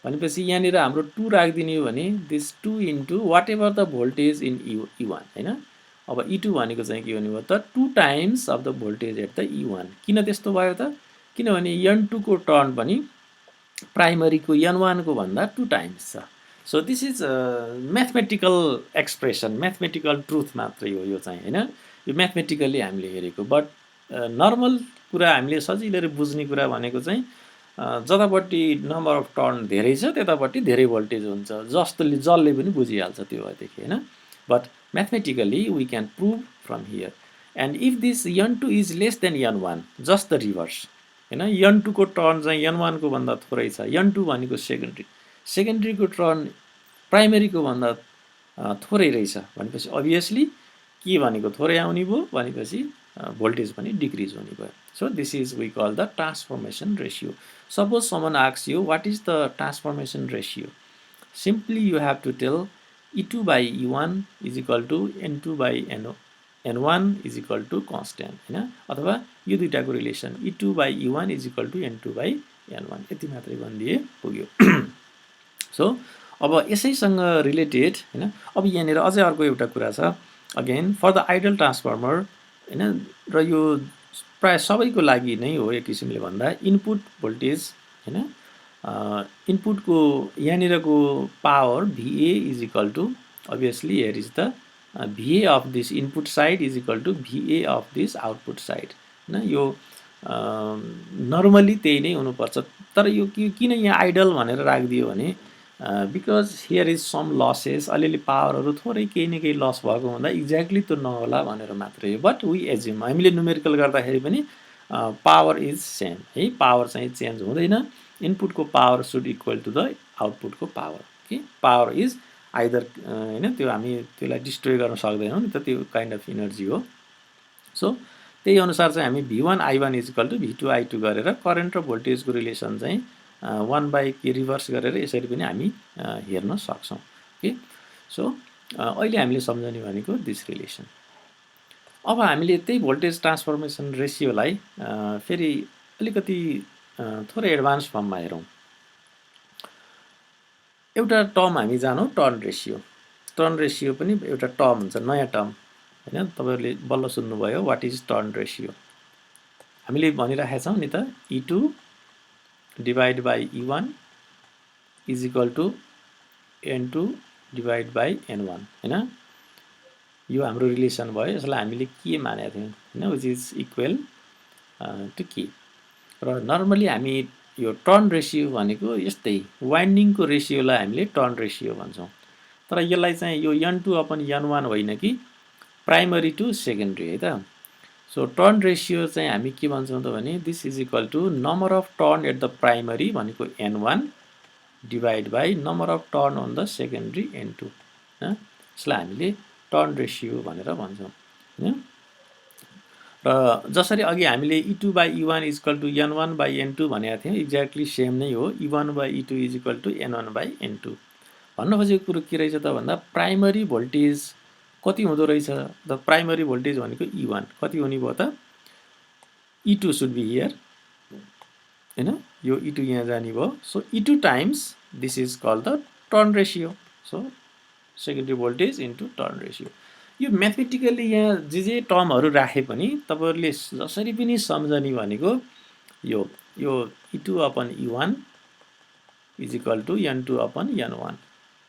भनेपछि यहाँनिर हाम्रो 2 राख्दिने हो भने this 2 into whatever the voltage in E1 हैन अब E2 भनेको चाहिँ के हुने भयो त 2 times of the voltage at the E1 किन त्यस्तो भयो त किनभने N2 को टर्न पनि प्राइमरी को N1 को भन्दा 2 टाइम्स छ so this is mathematical expression mathematical truth मात्रै हो यो चाहिँ हैन यो म्याथमेटिकली हामीले हेरेको बट नर्मल कुरा हामीले सजिलै बुझ्ने कुरा भनेको चाहिँ जतापट्टि नम्बर अफ टर्न धेरै छ त्यतापट्टि धेरै भोल्टेज हुन्छ जसले पनि बुझिहाल्छ त्यो भएदेखि हैन but mathematically we can prove from here and if this N2 is less than N1 just the reverse हैन N2 को टर्न चाहिँ N1 को भन्दा थोरै छ N2 भनेको सेकेन्डरी को टर्न प्राइमरी को भन्दा थोरै रहेछ भनेपछि obviously के भनेको थोरै आउने भयो भनेपछि voltage पनि decrease हुने भयो so this is we call the transformation ratio suppose someone asks you what is the transformation ratio simply you have to tell E2 by E1 is equal to N2 by N1 is equal to constant हैन अथवा यो दुईटाको relation E2 by E1 is equal to N2 by N1 यति मात्रै भनिदिए पुग्यो so अब यसैसँग related हैन अब यहाँनिर अझै अर्को एउटा कुरा छ again for the ideal transformer हैन र यो प्राय सबैको लागि नै हो एक किसिमले भन्दा इनपुट भोल्टेज हैन इनपुट को यहाँनिरको power VA is equal to obviously here is the VA of this input side is equal to VA of this output side हैन यो नर्मली त्यही नै हुनुपर्छ तर यो किन यहाँ आइडल भनेर राखिदियो भने because here is some losses अलिअलि पावरहरु थोरै केही न केही लस भएको हुँदा एक्ज्याक्टली त्यो नहोला भनेर मात्रै हो बट वी एज्युम हामीले न्युमेरिकल गर्दाखेरि पनि पावर इज सेम है पावर चाहिँ चेन्ज हुँदैन इनपुट को power should equal to the output को पावर के पावर इज आइदर हैन त्यो हामी त्यसलाई डिस्ट्रोय गर्न सक्दैनौं नि त त्यो काइन्ड अफ एनर्जी हो सो त्यही अनुसार चाहिँ हामी V1 I1 is equal to V2 I2 गरेर करेन्ट र भोल्टेज को रिलेसन चाहिँ 1 by k रिभर्स गरेर यसरी पनि हामी हेर्न सक्छौं ओके सो अहिले हामीले सम्झने भनेको दिस रिलेसन अब हामीले त्यही भोल्टेज ट्रान्सफर्मेसन रेशियोलाई फेरि अलिकति थोरै एडभान्स फर्ममा हेरौं एउटा टर्म हामी जानौ टर्न रेशियो टर्न रेसियो पनि एउटा टर्म हुन्छ, नयाँ टर्म हैन। तपाईहरुले बल्ल सुन्नुभयो व्हाट इज टर्न रेसियो। हामीले भनिराखेका छौं नि त E2 divide by E1 is equal to N2 divide by N1 हैन। यो हाम्रो रिलेसन भयो। यसलाई हामीले के मानेका थियौं हैन, व्हिच इज इक्वल टु के। र नर्मली हामी यो टर्न रेसियो भनेको यस्तै वाइन्डिङको रेसियोलाई हामीले टर्न रेसियो भन्छौं। तर यसलाई चाहिँ यो N2 अपन N1 होइन कि प्राइमरी टु सेकेन्डरी है त। सो टर्न रेसियो चाहिँ हामी के भन्छौं त भने this is equal to number of turn at the primary भनेको N1 divide by number of turn on the secondary N2 हैन। यसलाई हामीले टर्न रेसियो भनेर भन्छौं हैन। र जसरी अघि हामीले E2 by E1 is equal to N1 by N2 भनेका थियौं, एक्ज्याक्टली सेम नै हो। E1 by E2 is equal to N1 by N2। भन्न खोजेको कुरो के रहेछ त भन्दा प्राइमरी भोल्टेज कति हुँदो रहेछ। द प्राइमरी भोल्टेज भनेको E1 कति हुने भयो त E2 शुड बी हियर हैन। यो E2 यहाँ जाने भयो। So E2 times this is called the turn ratio. So secondary voltage into turn ratio. यो म्याथमेटिकली यहाँ जे टर्महरु राखे पनि तपाईहरुले जसरी पनि सम्झने भनेको यो E2 upon E1 is equal to N2 upon N1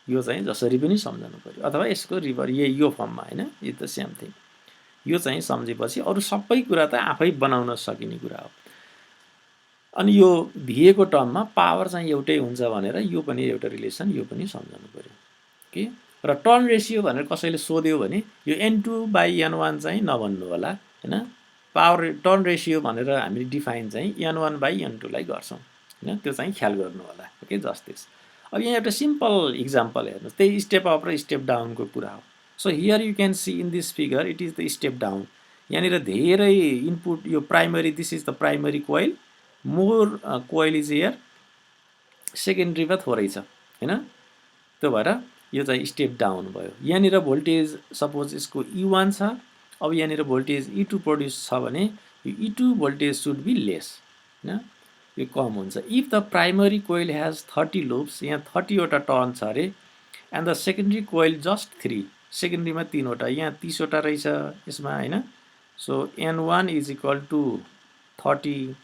यो चाहिँ जसरी पनि सम्झनु पर्यो। अथवा यसको रिभर यो फर्ममा हैन, इज द सेम थिङ। यो चाहिँ सम्झेपछि अरु सबै कुरा त आफै बनाउन सकिने कुरा हो। अनि यो VA को टर्ममा पावर चाहिँ एउटै हुन्छ भनेर यो पनि एउटा रिलेसन यो पनि सम्झनु पर्यो के। र टर्न रेसियो भनेर कसैले सोध्यो भने यो N2 बाइ N1 चाहिँ नभन्नु होला हैन। पावर टर्न रेसियो भनेर हामीले डिफाइन चाहिँ N1 बाइ N2 लाई गर्छौं हैन। त्यो चाहिँ ख्याल गर्नु होला ओके। Just this. अब यहाँ एउटा सिम्पल एक्जाम्पल हेर्नुस्, त्यही स्टेप अप र स्टेप डाउन को कुरा हो। So here you can see in this figure it is the step down. यहाँनिर धेरै इनपुट यो primary this is the primary coil, more coil is here, सेकेन्डरीमा थोरै छ हैन। त्यो भएर यो चाहिँ स्टेप डाउन भयो। यहाँनिर भोल्टेज सपोज यसको E1 छ। अब यहाँनिर भोल्टेज E2 प्रोड्युस छ भने यो E2 voltage should be less हैन, यो कम हुन्छ। If the primary coil has 30 loops, यहाँ 30 वटा टर्न छ अरे, and the secondary coil just 3, सेकेन्डरीमा 3 वटा, यहाँ 30 वटा रहेछ यसमा हैन। So N1 is equal to 30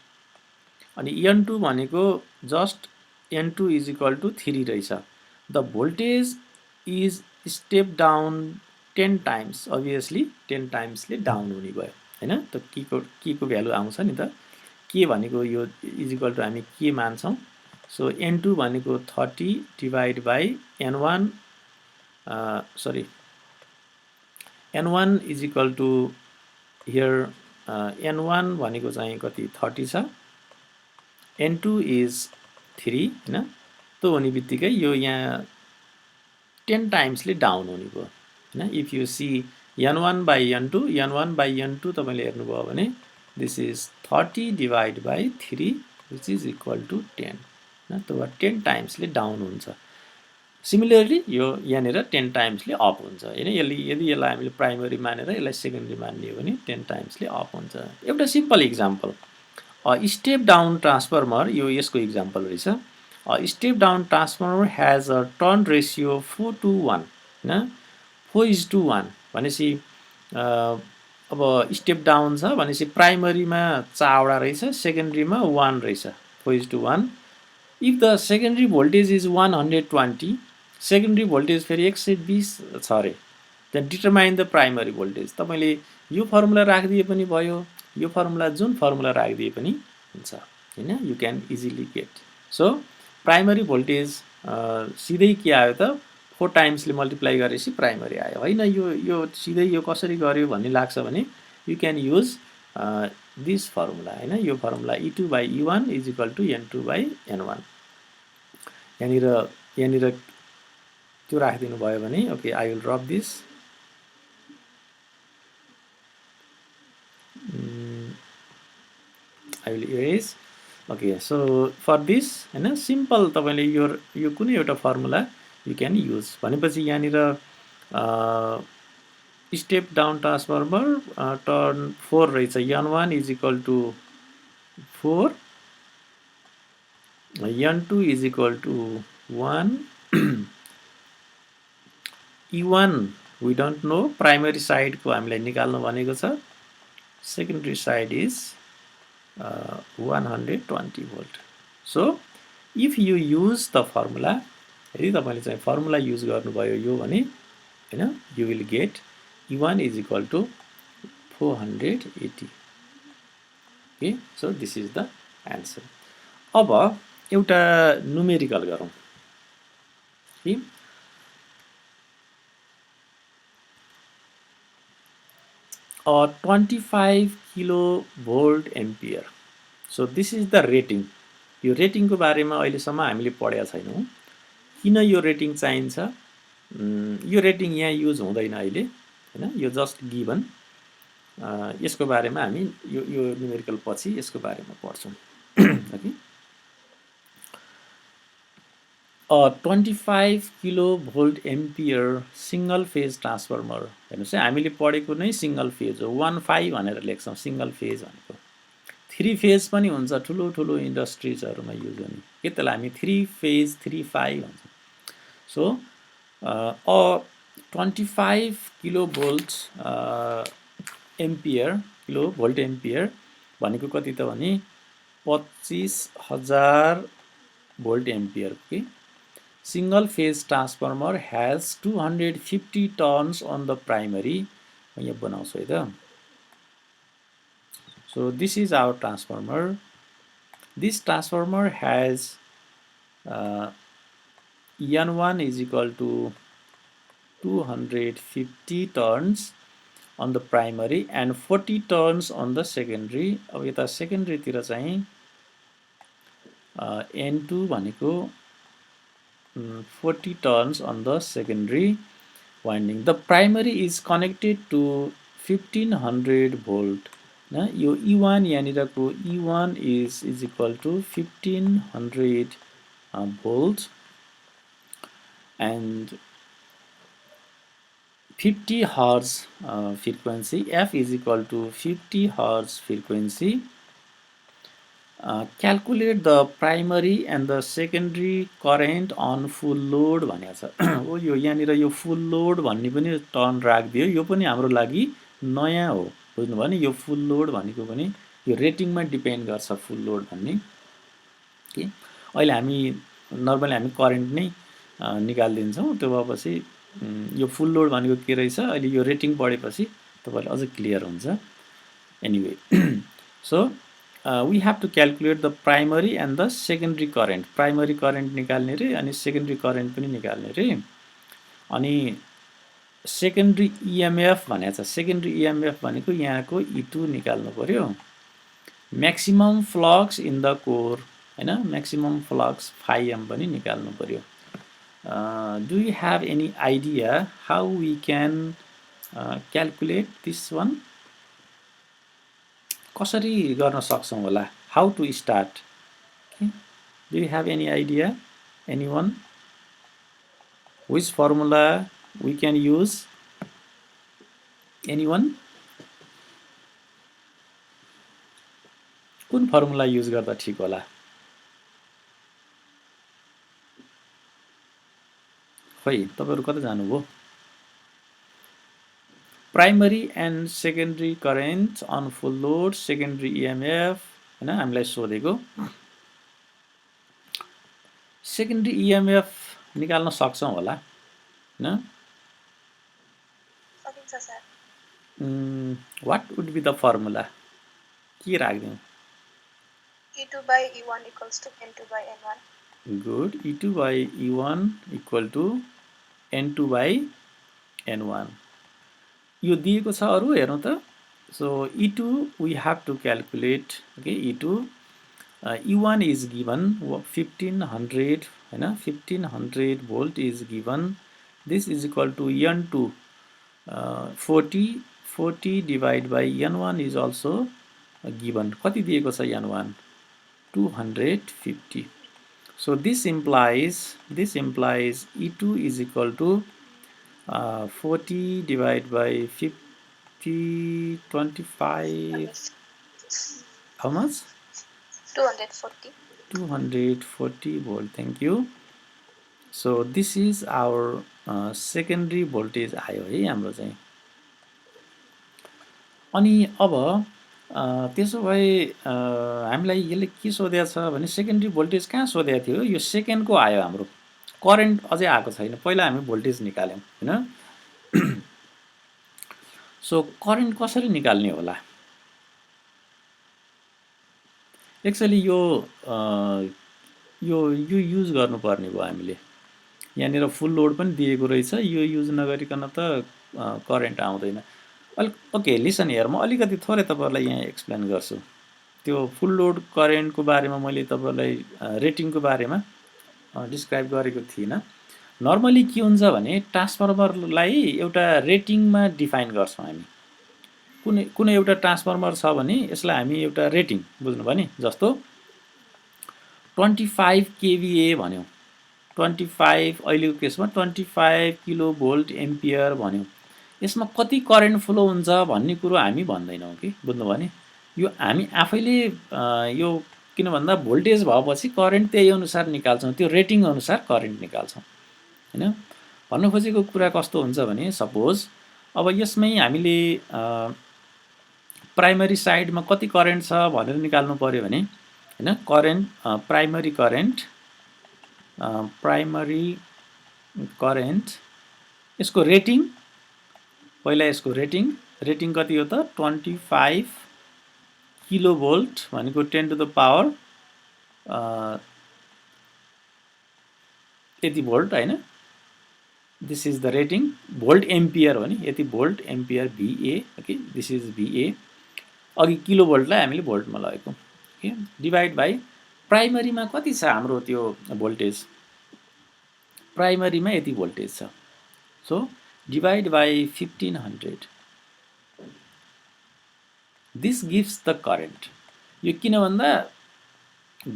अनि N2 भनेको just N2 is equal to 3 रहेछ। The voltage is step down 10 times, obviously 10 टाइम्सले डाउन हुने भयो हैन। त के को भ्यालु आउँछ नि त। के भनेको यो इज इक्वल टु हामी के मान्छौं। सो N2 भनेको 30 divide by N1 N1 is equal to here N1 भनेको चाहिँ कति 30 छ, N2 इज 3 हैन। त्यो हुने बित्तिकै यो यहाँ 10 टाइम्सले डाउन हुने भयो हैन। If you C N1 by N2 तपाईले हेर्नुभयो भने this is 30 divide by 3 which is equal to 10 हैन। त्यो 10 टाइम्सले डाउन हुन्छ। सिमिलरली यो यहाँनिर 10 टाइम्सले अप हुन्छ हैन। यदि यसलाई हामीले प्राइमरी मानेर यसलाई सेकेन्डरी मान्ने हो भने 10 टाइम्सले अप हुन्छ। एउटा simple example, step down transformer यो यसको एक्जाम्पल रहेछ। Step down transformer has a turn ratio 4:1 हैन। 4:1 भनेपछि अब स्टेप डाउन छ भनेपछि प्राइमरीमा 4 वटा रहेछ, सेकेन्डरीमा 1 रहेछ, 4:1। If the secondary voltage is 120, secondary voltage फेरि 120 छ अरे, then determine the primary voltage. तपाईले यो फर्मुला राखिदिए पनि भयो, यो फर्मुला जुन फर्मुला राखिदिए पनि हुन्छ हैन। You can easily get. So primary voltage सिधै के आयो त 4 टाइम्सले मल्टिप्लाई गरेपछि प्राइमरी आयो हैन। यो सिधै यो कसरी गर्यो भन्ने लाग्छ भने you can use this formula हैन। यो formula E2 by E1 is equal to N2 by N1। यहाँनिर त्यो राखिदिनु भयो भने okay I will drop this. I will erase. Okay, so for this हैन सिम्पल तपाईले यो कुनै एउटा फर्मुला यु क्यान युज भनेपछि यहाँनिर स्टेप डाउन ट्रान्सफर्मर टर्न 4 रहेछ। N1 is equal to 4, N2 is equal to 1, E1 we don't know, primary साइडको हामीलाई निकाल्नु भनेको छ, secondary side is 120 volt. So if you use the formula, यदि तपाईले चाहिँ फर्मुला युज गर्नुभयो यो भने हैन, you will get E1 is equal to 480. Okay, so this is the answer. अब एउटा न्युमेरिकल गरौँ कि 25 kilovolt ampere. So this is the rating. यो रेटिङको बारेमा अहिलेसम्म हामीले पढेका छैनौँ। किन यो रेटिङ चाहिन्छ? यो रेटिङ यहाँ युज हुँदैन अहिले हैन, यो जस्ट गिभन। यसको बारेमा हामी यो न्युमेरिकल पछि यसको बारेमा पढ्छौँ। Okay, 25 kilovolt ampere single phase transformer. हेर्नुस् है, हामीले पढेको नै सिंगल फेज हो, 15 भनेर लेख्छौँ सिंगल फेज भनेको। 3 फेज पनि हुन्छ ठुलो ठुलो इन्डस्ट्रिजहरुमा युज हुने, के त्यसलाई हामी 3 फेज 35 भन्छौँ। So 25 kilovolt ampere, kilovolt ampere भनेको कति त भने 25,000 volt ampere. Okay, single phase transformer has 250 turns on the primary. So this is our transformer. This transformer has N1 is equal to 250 turns on the primary and 40 turns on the secondary. अब यता secondary तिर चाहिँ N2 भनेको 40 turns on the secondary winding. The primary is connected to 1500 volt. Na यो E1 यहाँनिरको E1 is equal to 1500 volts and 50 hertz frequency. F is equal to 50 hertz frequency. Calculate the primary and the secondary current on full load भनेको छ। ओ यो यहाँनिर यो full load भन्ने पनि term राखिदियो, यो पनि हाम्रो लागि नयाँ हो, बुझ्नुभयो नि। यो full load भनेको पनि यो रेटिङमा डिपेन्ड गर्छ full load भन्ने। के अहिले हामी नर्मली हामी करेन्ट नै निकाल्दिन्छौँ, त्यो भएपछि यो full load भनेको के रहेछ अहिले यो रेटिङ पढेपछि तपाईलाई अझ क्लियर हुन्छ। Anyway, so we have to calculate the primary and the secondary current. Primary current निकाल्ने रे अनि secondary current पनि निकाल्ने रे। अनि secondary EMF भनेको छ, secondary EMF भनेको यहाँको E2 निकाल्नु पर्यो। maximum flux in the core हैन, maximum flux phi m पनि निकाल्नु पर्यो। Do you have any idea how we can calculate this one? कसरी गर्न सक्छौं होला? How to start? Okay. Do you have any idea? Anyone? Which formula we can use? Anyone? कुन formula use गर्दा ठीक होला? खै तपाईहरु कता जानुभयो? Primary and secondary current on full load, secondary EMF हैन हामीलाई सोधेको। secondary EMF निकाल्न सक्छौं होला हैन? सकिन्छ sir. What would be the formula? के राख्दियौ? E2 by E1 equals to N2 by N1. Good. E2 by E1 equal to N2 by N1. यो दिएको छ, अरु हेरौं त। So E2 we have to calculate. Okay, E2 E1 is given 1500 हैन, 1500 volt is given. This is equal to N2 40 divided by N1 is also given. कति दिएको छ N1? 250. So this implies E2 is equal to 40 divided by 50, 25. How much? 240. 240 volt. Thank you. So this is our secondary voltage आयो है हाम्रो चाहिँ। अनि अब त्यसो भए हामीलाई यसले के सोधेको छ भने सेकेन्डरी भोल्टेज कहाँ सोधेको थियो, यो सेकेन्डको आयो हाम्रो, करेन्ट अझै आएको छैन। पहिला हामी भोल्टेज निकाल्यौँ होइन। सो करेन्ट कसरी निकाल्ने होला? एक्चुअली यो युज गर्नुपर्ने भयो हामीले। यहाँनिर फुल लोड पनि दिएको रहेछ, यो युज नगरिकन त करेन्ट आउँदैन। ओके लिसन हेयर, म अलिकति थोरै तपाईँहरूलाई यहाँ एक्सप्लेन गर्छु। त्यो फुल लोड करेन्टको बारेमा मैले तपाईँलाई रेटिङको बारेमा डिस्क्राइब गरेको थिइनँ। नर्मली के हुन्छ भने ट्रान्सफर्मरलाई एउटा रेटिङमा डिफाइन गर्छौँ हामी। कुनै एउटा ट्रान्सफर्मर छ भने यसलाई हामी एउटा रेटिङ बुझ्नुभयो नि, जस्तो 25 kVA भन्यौँ, 25 अहिलेको केसमा 25 किलो भोल्ट एम्पियर भन्यौँ। यसमा कति करेन्ट फ्लो हुन्छ भन्ने कुरो हामी भन्दैनौँ कि, बुझ्नुभयो नि। यो हामी आफैले यो किन भन्दा भोल्टेज भएपछि करेन्ट त्यही अनुसार निकाल्छौँ, त्यो रेटिङ अनुसार करेन्ट निकाल्छौँ होइन। भन्नु खोजेको कुरा कस्तो हुन्छ भने सपोज अब यसमै हामीले प्राइमरी साइडमा कति करेन्ट छ भनेर निकाल्नु पर्यो भने होइन, करेन्ट प्राइमरी करेन्ट यसको रेटिङ, पहिला यसको रेटिङ कति हो त 25 किलो भोल्ट भनेको 10 to the power यति भोल्ट होइन, this is the rating. Volt ampere हो नि, यति volt ampere VA, okay this is VA। अघि किलो भोल्टलाई हामीले भोल्टमा लगेको, ओके डिभाइड बाई प्राइमरीमा कति छ हाम्रो त्यो भोल्टेज, प्राइमरीमा यति भोल्टेज छ, so divide by 1500, this gives the current. यो किन भन्दा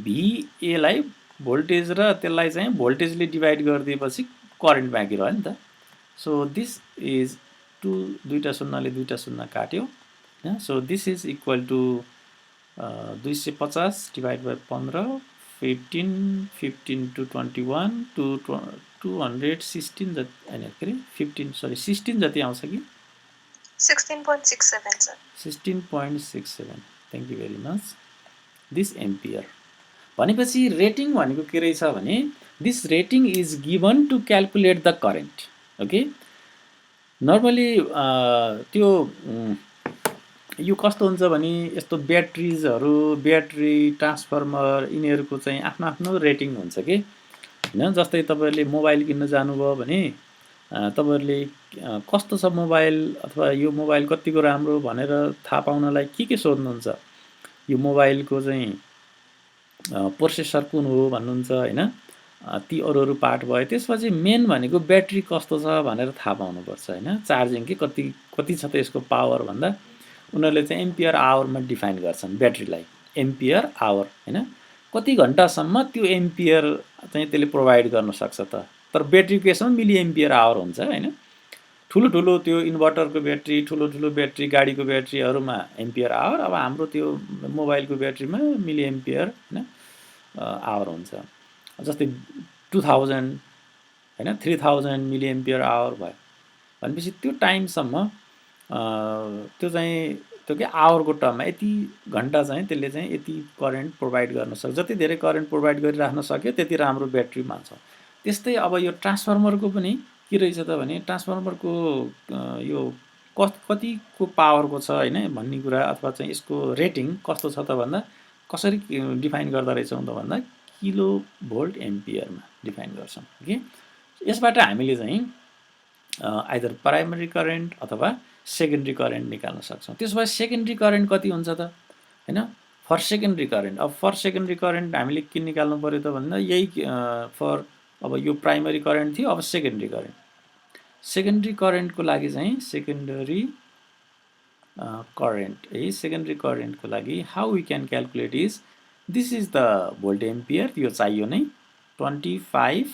VA लाई भोल्टेज र त्यसलाई चाहिँ भोल्टेजले डिभाइड गरिदिएपछि करेन्ट बाँकी रह्यो नि त। सो दिस इज दुईवटा शून्यले दुईवटा शून्य काट्यो, so this is equal to 250 divide by 15, 15 to 21 to 216 जति होइन के अरे 16 जति आउँछ कि 16.67 sir, 16.67, thank you very much. This ampere भनेपछि रेटिङ भनेको के रहेछ भने this rating is given to calculate the current, okay. Normally त्यो यो कस्तो हुन्छ भने यस्तो ब्याट्रिजहरू, ब्याट्री ट्रान्सफर्मर यिनीहरूको चाहिँ आफ्नो आफ्नो रेटिङ हुन्छ कि होइन। जस्तै तपाईँहरूले मोबाइल किन्न जानुभयो भने तपाईँहरूले कस्तो छ मोबाइल अथवा यो मोबाइल कतिको राम्रो भनेर थाहा पाउनलाई के सोध्नुहुन्छ, यो मोबाइलको चाहिँ प्रोसेसर कुन हो भन्नुहुन्छ होइन, ती अरू पार्ट भयो। त्यसपछि मेन भनेको ब्याट्री कस्तो छ भनेर थाहा पाउनुपर्छ होइन, चार्जिङ के कति छ त यसको पावर भन्दा उनीहरूले चाहिँ एम्पियर आवरमा डिफाइन गर्छन् ब्याट्रीलाई, एम्पियर आवर होइन, कति घन्टासम्म त्यो एम्पियर चाहिँ त्यसले प्रोभाइड गर्न सक्छ त। तर ब्याट्री केसमा मिली एम्पियर आवर हुन्छ होइन। ठुलो त्यो इन्भर्टरको ब्याट्री, ठुलो ब्याट्री, गाडीको ब्याट्रीहरूमा एम्पियर आवर, अब हाम्रो त्यो मोबाइलको ब्याट्रीमा मिली एम्पियर होइन आवर हुन्छ। जस्तै 2000 होइन 3000 मिली एम्पियर आवर भयो भनेपछि त्यो टाइमसम्म त्यो चाहिँ त्यो के आवरको टर्ममा यति घन्टा चाहिँ त्यसले चाहिँ यति करेन्ट प्रोभाइड गर्न सक्छ। जति धेरै करेन्ट प्रोभाइड गरिराख्न सक्यो त्यति राम्रो ब्याट्री मान्छ। त्यस्तै अब यो ट्रान्सफर्मरको पनि के रहेछ त भने ट्रान्सफर्मरको यो कतिको पावरको छ होइन भन्ने कुरा अथवा चाहिँ यसको रेटिङ कस्तो छ त भन्दा कसरी डिफाइन गर्दा रहेछौँ त भन्दा किलो भोल्ट एम्पियरमा डिफाइन गर्छौँ कि। यसबाट हामीले चाहिँ आइदर प्राइमरी करेन्ट अथवा सेकेन्डरी करेन्ट निकाल्न सक्छौँ। त्यसो भए सेकेन्डरी करेन्ट कति हुन्छ त होइन, फर सेकेन्डरी करेन्ट। अब फर सेकेन्डरी करेन्ट हामीले के निकाल्नु पर्यो त भन्दा यही फर अब यो प्राइमरी करेन्ट थियो, अब सेकेन्डरी करेन्ट। सेकेन्डरी करेन्टको लागि चाहिँ सेकेन्डरी करेन्ट है, सेकेन्डरी करेन्टको लागि how we can calculate is this is the volt ampere, यो चाहियो नै 25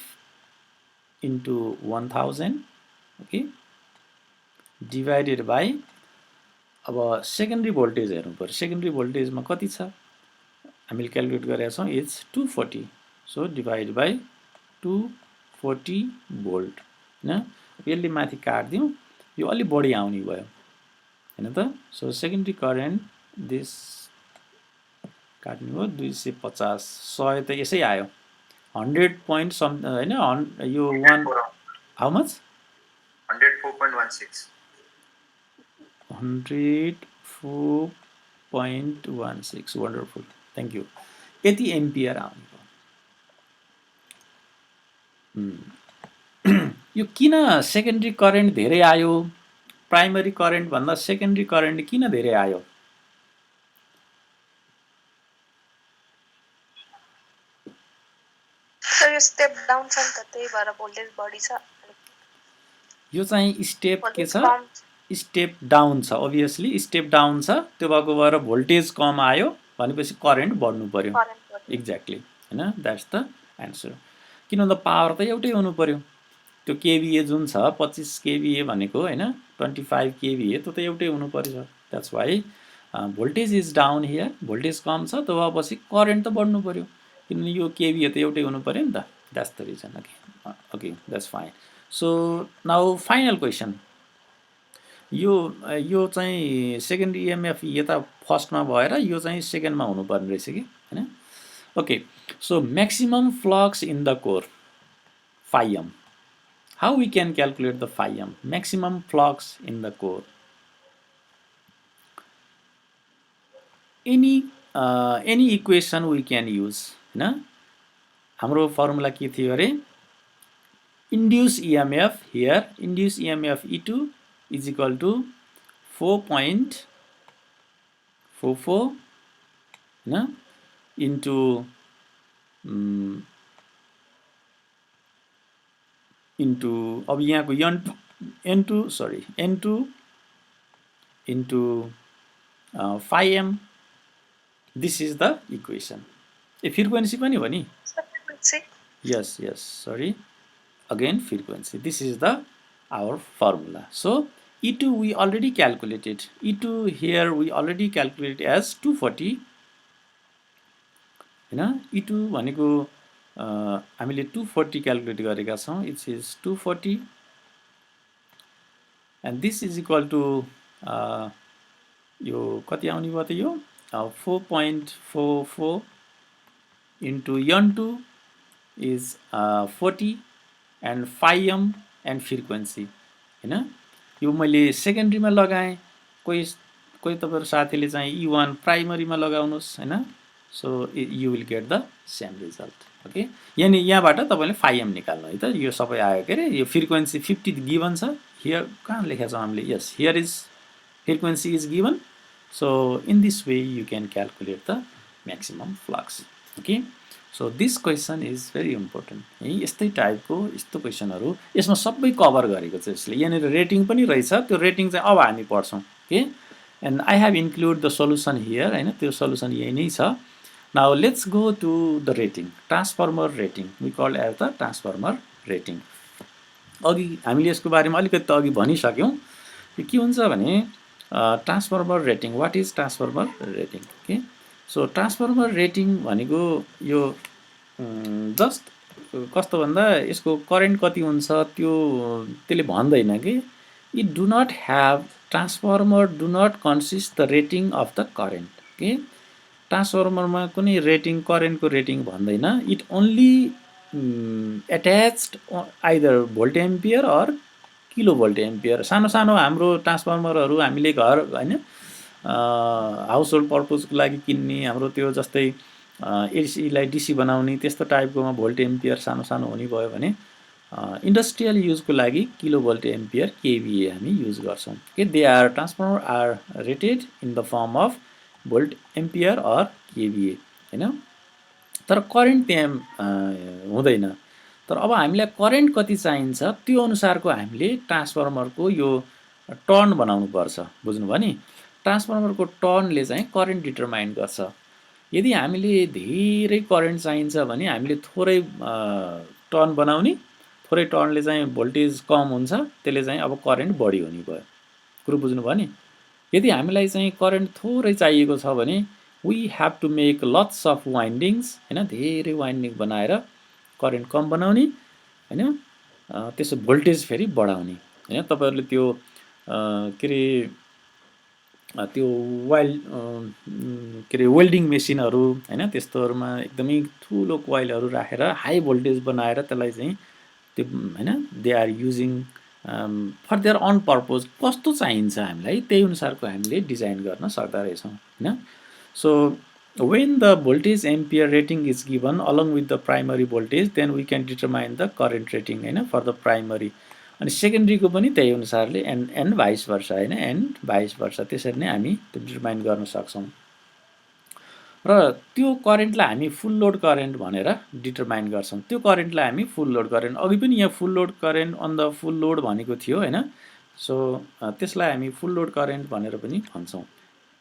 into 1000 ओके डिभाइडेड बाई अब सेकेन्डरी भोल्टेज हेर्नु पर्यो। सेकेन्डरी भोल्टेजमा कति छ हामीले क्यालकुलेट गरेका छौँ is 240, so divide by 240 volt हैन यसले माथि काट्दियौँ यो अलि बढी आउने भयो हैन त सो सेकेन्डरी करेन्ट दिस काट्नु हो 250 100 त यसै आयो 100 point सम हैन यो 1 how much 104.16 104.16 wonderful thank you यति एम्पियर आउने भयो यो किन सेकेन्डरी करेन्ट धेरै आयो प्राइमरी करेन्ट भन्दा सेकेन्डरी करेन्ट किन धेरै आयो सर यो स्टेप डाउन छ नि त त्यही भएर भोल्टेज बढी छ यो चाहिँ स्टेप के छ स्टेप डाउन छ obviously स्टेप डाउन छ त्यो भएको भएर भोल्टेज कम आयो भनेपछि करेन्ट बढ्नु पर्यो एक्ज्याक्टली हैन द्याट्स द आन्सर किन भन्दा पावर त एउटै हुनु पर्यो त्यो केभीए जुन छ 25 केभीए भनेको हैन 25 केभीए त्यो त एउटै हुनु पर्यो that's why voltage is down here voltage कम छ त्यो भएपछि करेन्ट त बढ्नु पर्यो किनभने यो केभीए त एउटै हुनु पर्यो नि त that's the reason okay that's fine so now final question यो चाहिँ सेकेन्ड इएमएफ यता फर्स्टमा भएर यो चाहिँ सेकेन्डमा हुनुपर्ने रहेछ कि हैन okay so maximum flux in the core phi m how we can calculate the phi m maximum flux in the core any equation we can use हैन हाम्रो फर्मुला के थियो अरे induced EMF here induced EMF E2 is equal to 4.44 into अब यहाँको N2 into phi m this is the equation A frequency पनि हो नि yes sorry again frequency this is the our formula so E2 we already calculated E2 here we already calculated as 240 हैन E2 भनेको हामीले 240 calculate गरेका छौं it is 240 and this is equal to यो कति आउने भयो त यो 4.44 into N2 is 40 and phi m and frequency हैन यो मैले सेकेन्डरीमा लगाएँ कोही तपाईहरु साथीले चाहिँ E1 प्राइमरीमा लगाउनुस् हैन so you will get the same result okay यानी यहाँबाट तपाईले phi m निकाल्नु है त यो सबै आयो के रे यो फ्रिक्वेन्सी 50 गिवन छ हियर कहाँ लेखेको छ हामीले yes here is frequency is given so in this way you can calculate the maximum flux okay so this question is very important है यस्तै टाइपको यस्तो क्वेशनहरु यसमा सबै कभर गरेको छ यसले यहाँ रेटिङ पनि रहेछ त्यो रेटिङ चाहिँ अब हामी पढ्छौं okay and I have include the solution here हैन त्यो सल्युसन यही नै छ now let's go to the rating transformer rating we call as the transformer rating अघि हामीले यसको बारेमा अलिकति त अघि भनिसक्यौं यो के हुन्छ भने transformer rating what is transformer rating okay so transformer rating भनेको यो जस्ट कस्तो भन्दा यसको करेन्ट कति हुन्छ त्यो त्यसले भन्दैन के it do not have transformer do not consist the rating of the current okay ट्रान्सफर्मरमा कुनै रेटिङ करेन्टको रेटिङ भन्दैन it only attached either volt ampere or kilo volt ampere सानो सानो हाम्रो ट्रान्सफर्मरहरु हामीले घर हैन हाउस होल्ड पर्पजको लागि किन्ने हाम्रो त्यो जस्तै एसी लाई डीसी बनाउने त्यस्तो टाइपकोमा भोल्ट एम्पियर सानो सानो हुने भयो भने इन्डस्ट्रियल युजको लागि किलो भोल्ट एम्पियर केवीए हामी युज गर्छौं के they are transformer are rated in the form of volt ampere or KVA हैन तर करेन्ट त्यहाँ हुँदैन तर अब हामीलाई करेन्ट कति चाहिन्छ त्यो अनुसारको हामीले ट्रान्सफर्मरको यो टर्न बनाउनु पर्छ बुझ्नु भयो नि ट्रान्सफर्मरको टर्नले चाहिँ करेन्ट डिटरमाइन गर्छ यदि हामीले धेरै करेन्ट चाहिन्छ भने हामीले थोरै टर्न बनाउने थोरै टर्नले चाहिँ भोल्टेज कम हुन्छ त्यसले चाहिँ अब करेन्ट बढी हुने भयो कुरो बुझ्नु भयो नि यदि हामीलाई चाहिँ करेन्ट थोरै चाहिएको छ भने we have to make lots of windings हैन धेरै वाइन्डिङ बनाएर करेन्ट कम बनाउने हैन त्यसो भोल्टेज फेरि बढाउने हैन तपाईहरुले त्यो के रे त्यो के रे वेल्डिङ मेसिनहरु हैन त्यस्तोहरुमा एकदमै ठूलो कोइलहरु राखेर हाई भोल्टेज बनाएर त्यसलाई चाहिँ त्यो हैन they are using for their own purpose कस्तो चाहिन्छ हामीलाई त्यही अनुसारको हामीले डिजाइन गर्न सक्दा रहेछौँ हैन so when the voltage ampere rating is given along with the primary voltage then we can determine the current rating हैन for the primary अनि सेकेन्डरी को पनि त्यही अनुसारले एन्ड भाइस वर्सा हैन एन्ड भाइस वर्सा त्यसरी नै हामी त्यो डिटरमाइन गर्न सक्छौं र त्यो करेन्टलाई हामी फुल लोड करेन्ट भनेर डिटरमाइन गर्छौं त्यो करेन्टलाई हामी फुल लोड करेन्ट अघि पनि यहाँ full load current on the full load भनेको थियो हैन सो त्यसलाई हामी फुल लोड करेन्ट भनेर पनि भन्छौं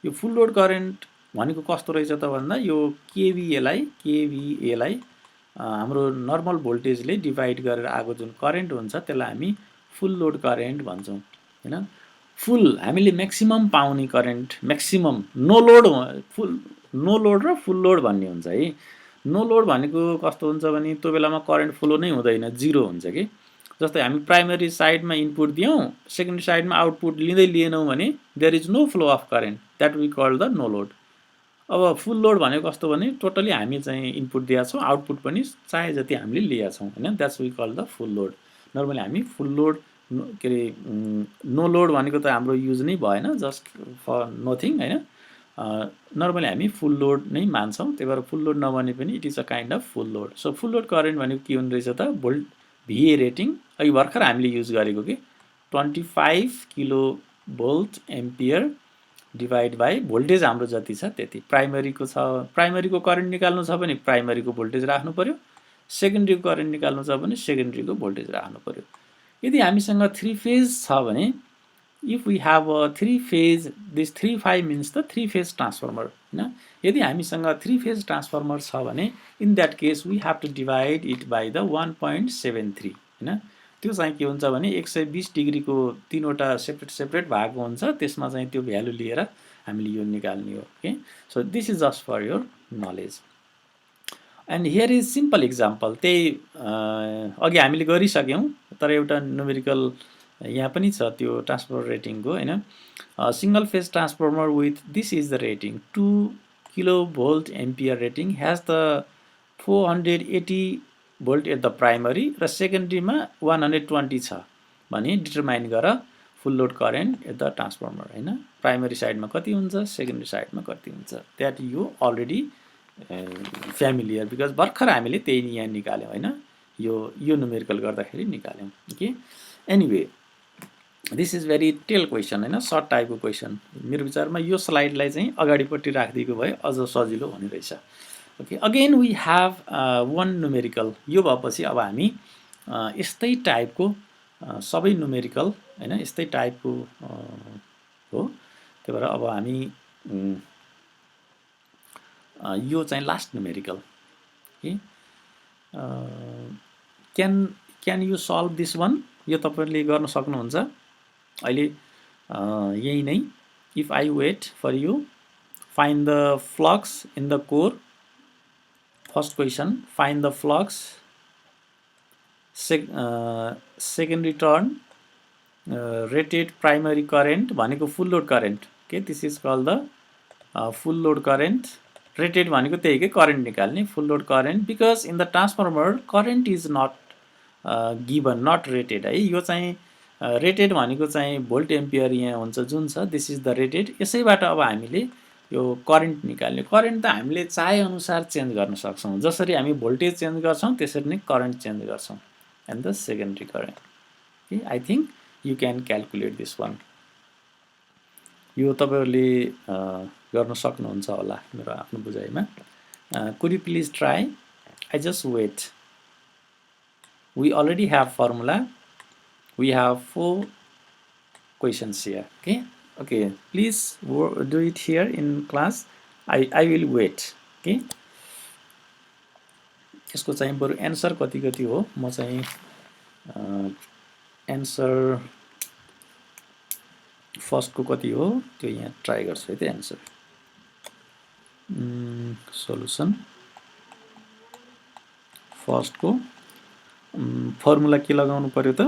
यो फुल लोड करेन्ट भनेको कस्तो रहेछ त भन्दा यो केवीए लाई हाम्रो नर्मल भोल्टेजले डिभाइड गरेर आएको जुन करेन्ट हुन्छ त्यसलाई हामी फुल लोड करेन्ट भन्छौं हैन फुल हामीले म्याक्सिमम पाउने करेन्ट म्याक्सिमम नो लोड फुल नो लोड र फुल लोड भन्ने हुन्छ है नो लोड भनेको कस्तो हुन्छ भने त्यो बेलामा करेन्ट फ्लो नै हुँदैन जिरो हुन्छ के जस्तै हामी प्राइमरी साइडमा इनपुट दियौं सेकेन्डरी साइडमा आउटपुट लिँदै लिएनौं भने there is no flow of current that we call the no load अब फुल लोड भनेको कस्तो भने टोटली हामी चाहिँ इनपुट दिएका छौं आउटपुट पनि चाहे जति हामीले लिएका छौं हैन that's we call the full load normally हामी फुल लोड के रे नो लोड भनेको त हाम्रो युज नै भएन जस्ट फर नथिङ हैन नर्मली हामी फुल लोड नै मान्छौं त्यही भएर फुल लोड नभने पनि it is a kind of full load so full load current भनेको के हुँदै रहेछ त भोल्ट VA रेटिङ अघि भर्खर हामीले युज गरेको के 25 kilo volt ampere divide by voltage हाम्रो जति छ त्यति प्राइमरीको छ प्राइमरीको करेन्ट निकाल्नु छ भने प्राइमरीको भोल्टेज राख्नु पर्यो सेकेन्डरीको करेन्ट निकाल्नु छ भने सेकेन्डरीको भोल्टेज राख्नु पर्यो यदि हामीसँग 3 फेज छ भने if we have a 3 phase this 3 means the 3 phase transformer हैन यदि हामीसँग 3 phase transformer छ भने in that case we have to divide it by the 1.73 हैन त्यो चाहिँ के हुन्छ भने 120 डिग्री को तीनवटा सेपरेट भाग हुन्छ त्यसमा चाहिँ त्यो भ्यालु लिएर हामीले यो निकाल्ने हो okay so this is just for your knowledge and here is simple example त्यही अघि हामीले गरिसक्यौं तर एउटा न्युमेरिकल यहाँ पनि छ त्यो ट्रान्सफर्मर रेटिङको हैन single phase transformer with this is the rating 2 kilo volt ampere rating has the 480 volt at the primary र सेकेन्डरीमा 120 छ भने डिटरमाइन गर full load current at the transformer हैन प्राइमरी साइडमा कति हुन्छ सेकेन्डरी साइडमा कति हुन्छ that you already familiar because भर्खर हामीले त्यही यहाँ निकाल्यौं हैन यो न्युमेरिकल गर्दाखेरि निकाल्यौं okay anyway this is very tell question हैन सर्ट टाइपको क्वेसन मेरो विचारमा यो स्लाइडलाई चाहिँ अगाडिपट्टि राखिदिएको भए अझ सजिलो हुने रहेछ okay again we have one numerical यो भएपछि अब हामी यस्तै टाइपको सबै न्युमेरिकल हैन यस्तै टाइपको हो त्यही भएर अब हामी यो चाहिँ last numerical okay can you solve this one यो तपाईहरुले गर्न सक्नुहुन्छ अहिले यही नै if I wait for you find the flux in the core first question find the flux secondary turn rated primary current भनेको full load current okay this is called the full load current rated भनेको त्यही के current निकाल्ने full load current because in the transformer current is not given not rated है यो चाहिँ rated भनेको चाहिँ भोल्ट एम्पियर यहाँ हुन्छ जुन छ दिस इज द रेटेड यसैबाट अब हामीले यो करेन्ट निकाल्ने करेन्ट त हामीले चाहे अनुसार चेन्ज गर्न सक्छौं जसरी हामी भोल्टेज चेन्ज गर्छौं त्यसरी नै करेन्ट चेन्ज गर्छौं and the secondary current okay I think you can calculate this one यो तपाईहरुले गर्न सक्नुहुन्छ होला मेरो आफ्नो बुझाइमा could you please try I just wait we already have formula we have 4 questions here okay please do it here in class I will wait okay यसको चाहिँ बरु आन्सर कति कति हो म चाहिँ आन्सर फर्स्ट को कति हो त्यो यहाँ ट्राई गर्छु है त आन्सर सल्युसन फर्स्ट को फर्मुला के लगाउनु पर्यो त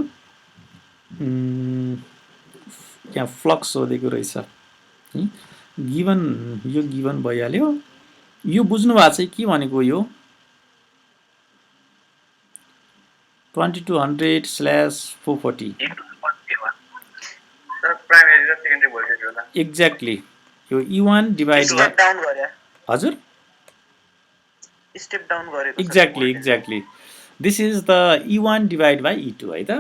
यहाँ फ्लक्स सोधेको रहेछ गिभन यो गिभन भइहाल्यो यो बुझ्नु भएको चाहिँ के भनेको यो 2200/440 एक्ज्याक्टली यो E1 डिभाइड बाइ हजुर स्टेप डाउन गरेको exactly this is the E1 divide by E2 है त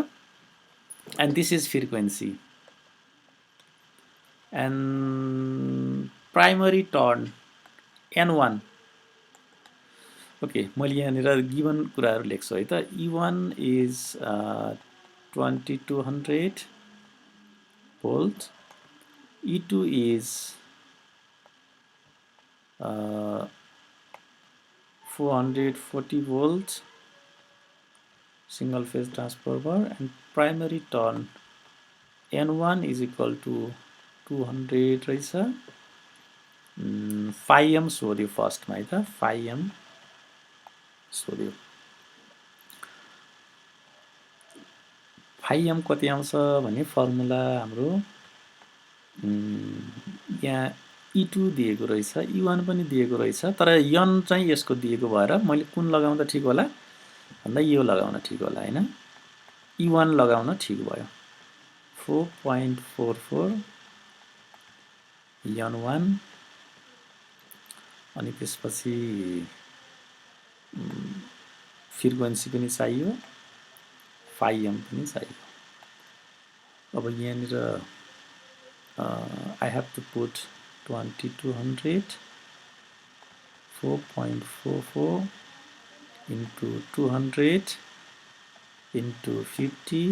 and this is frequency and primary turn N1 okay मैले यहाँनिर गिभन कुराहरू लेख्छु है त E1 is 2200 volt E2 is 440 volts single phase transformer and primary turn N1 is equal to 200 रहेछ phi m सोध्यो फर्स्टमा है त phi m सोध्यो phi m कति आउँछ भने फर्मुला हाम्रो यहाँ E2 दिएको रहेछ E1 पनि दिएको रहेछ तर n चाहिँ यसको दिएको भएर मैले कुन लगाउँदा ठिक होला भन्दा यो लगाउन ठिक होला हैन E1 लगाउन ठिक भयो 4.44 n1 अनि त्यसपछि फ्रिक्वेन्सी पनि चाहियो phi m पनि चाहियो अब यहाँनिर I have to put 2200 4.44 into 200 into 50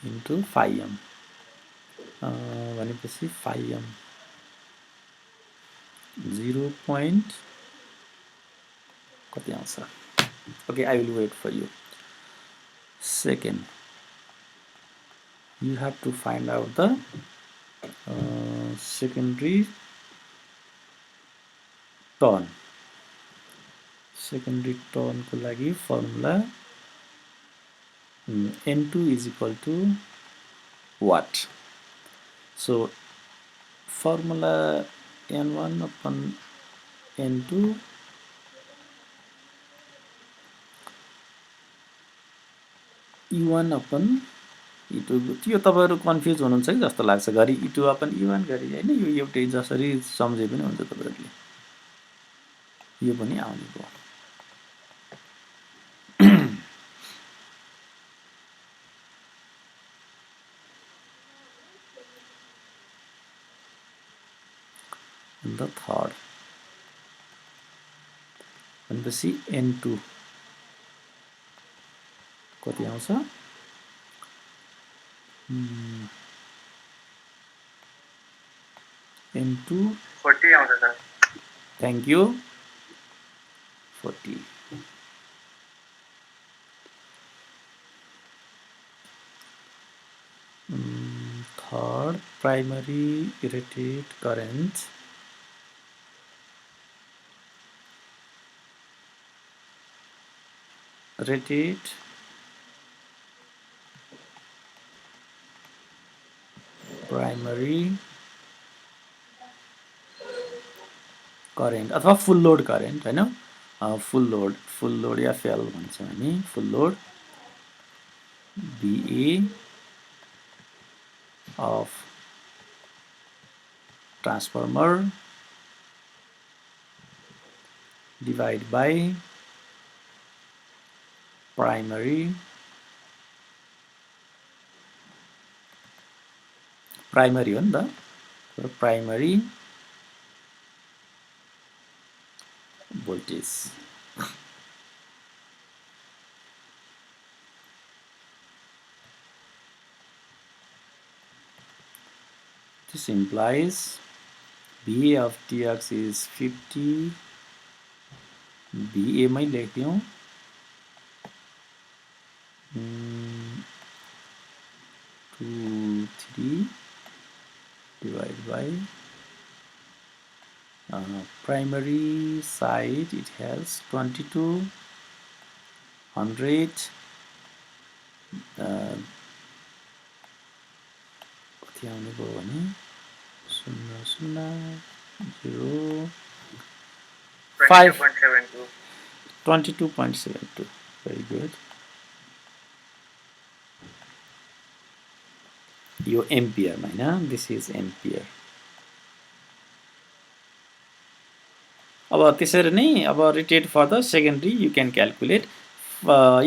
into phi m भनेपछि phi m 0. कति आउँछ okay I will wait for you second you have to find out the secondary turn को लागि formula N2 is equal to what so formula N1 upon N2 E1 upon E2 त्यो तपाईहरु confuse हुनुहुन्छ कि जस्तो लाग्छ घरि E2 upon E1 गरि हैन यो एउटै जसरी सम्झे पनि हुन्छ तपाईहरुले यो पनि आउने भयो the third भनेपछि N2 कति आउँछ N2 40 आउँछ sir thank you 40 third primary rated current rated primary current अथवा full load current हैन full load या FL भन्छ हामी full load BA of transformer divided by primary हो नि त primary voltage this implies BA of TX is 50 BA मै लेख्यौं 2 3 divided by primary side it has 2200 कति आउने भयो भने 0.0 5 22.72 very good यो एम्पियरमा हैन दिस इज एम्पियर अब त्यसरी नै अब rated for the secondary you can calculate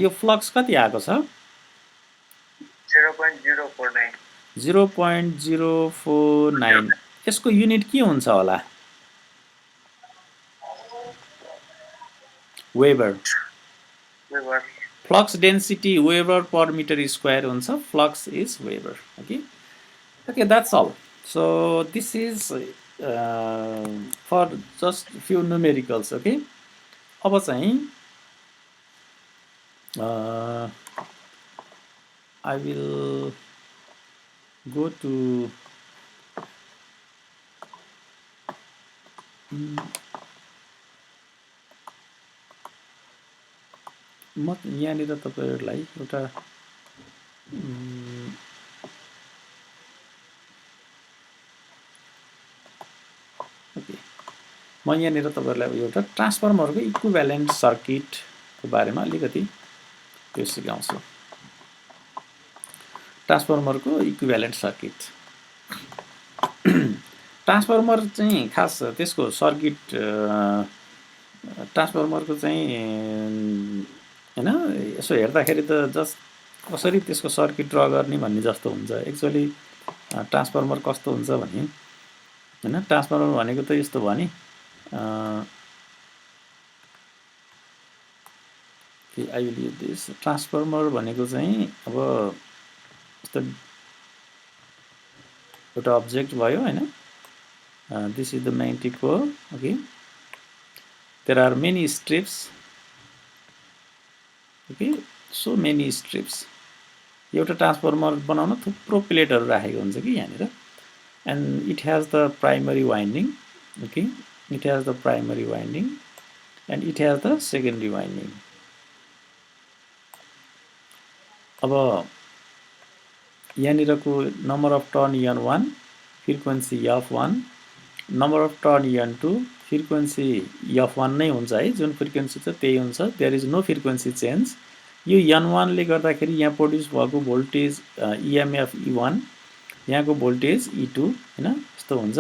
यो फ्लक्स कति आएको छ 0.049 यसको युनिट के हुन्छ होला weber flux density weber per metre square हुन्छ flux is weber okay that's all so this is for just few numericals okay अब चाहिँ I will go to म यहाँनिर तपाईहरुलाई एउटा ओके म यहाँनिर तपाईहरुलाई एउटा ट्रान्सफर्मरको इक्विभ्यालेन्ट सर्किटको बारेमा अलिकति यो सिकाउँछु ट्रान्सफर्मरको इक्विभ्यालेन्ट सर्किट ट्रान्सफर्मर चाहिँ खास त्यसको सर्किट ट्रान्सफर्मरको चाहिँ हैन यसो हेर्दाखेरि त जस्ट कसरी त्यसको सर्किट ड्रा गर्ने भन्ने जस्तो हुन्छ एक्चुअली ट्रान्सफर्मर कस्तो हुन्छ भने हैन ट्रान्सफर्मर भनेको त यस्तो भयो नि I will use this transformer भनेको चाहिँ अब यस्तो एउटा अब्जेक्ट भयो हैन this is the magnetic core okay there are many strips okay so many strips एउटा ट्रान्सफर्मर बनाउन थुप्रो प्लेटहरु राखेको हुन्छ कि यहाँनिर and it has the primary winding okay it has the primary winding and it has the secondary winding अब यहाँनिरको number of turn n1 frequency f1 number of turn n2 frequency f1 नै हुन्छ है जुन फ्रिक्वेन्सी छ त्यही हुन्छ there is no frequency change यो n1 ले गर्दाखेरि यहाँ प्रोड्युस भएको भोल्टेज EMF E1 यहाँको भोल्टेज E2 हैन यस्तो हुन्छ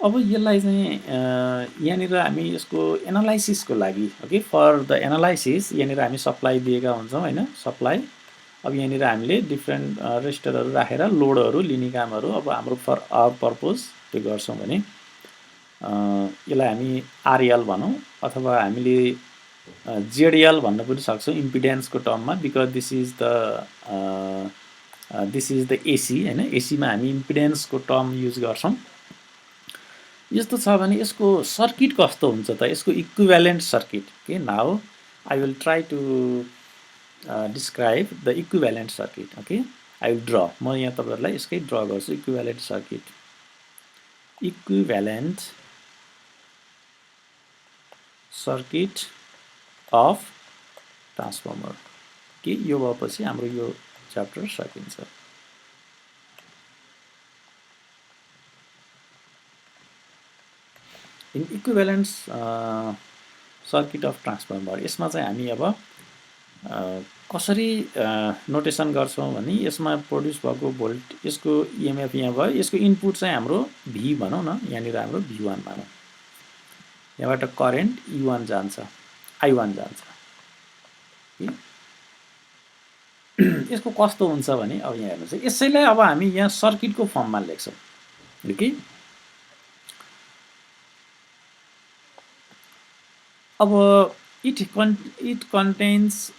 अब यसलाई चाहिँ यहाँनिर हामी यसको एनालाइसिसको लागि ओके फर द एनालाइसिस यहाँनिर हामी सप्लाई दिएका हुन्छौं हैन सप्लाई अब यहाँनिर हामीले डिफरेन्ट रेजिस्टरहरु राखेर लोडहरु लिने कामहरु अब हाम्रो फर आवर पर्पस के गर्छौं भने यसलाई हामी RL भनौं अथवा हामीले ZL भन्न पनि सक्छौं इम्पिडेन्सको टर्ममा because this is the AC हैन AC मा हामी इम्पिडेन्सको टर्म युज गर्छौं यस्तो छ भने यसको सर्किट कस्तो हुन्छ त यसको इक्विभ्यालेन्ट सर्किट के now I will try to describe the equivalent circuit okay I will draw म यहाँ तपाईहरुलाई यसकै ड्रा गर्छु equivalent circuit of transformer के यो भएपछि हाम्रो यो च्याप्टर सकिन्छ in equivalent circuit of transformer यसमा चाहिँ हामी अब कसरी नोटेसन गर्छौं भने यसमा प्रोड्युस भएको भोल्ट यसको EMF यहाँ भयो यसको इनपुट चाहिँ हाम्रो V भनौं न यहाँनिर हाम्रो V1 भनौं यहाँबाट करेन्ट E1 जान्छ I1 जान्छ यसको कस्तो हुन्छ भने अब यहाँ हेर्नुस् यसैलाई अब हामी यहाँ सर्किटको फर्ममा लेख्छौं ओके अब it contains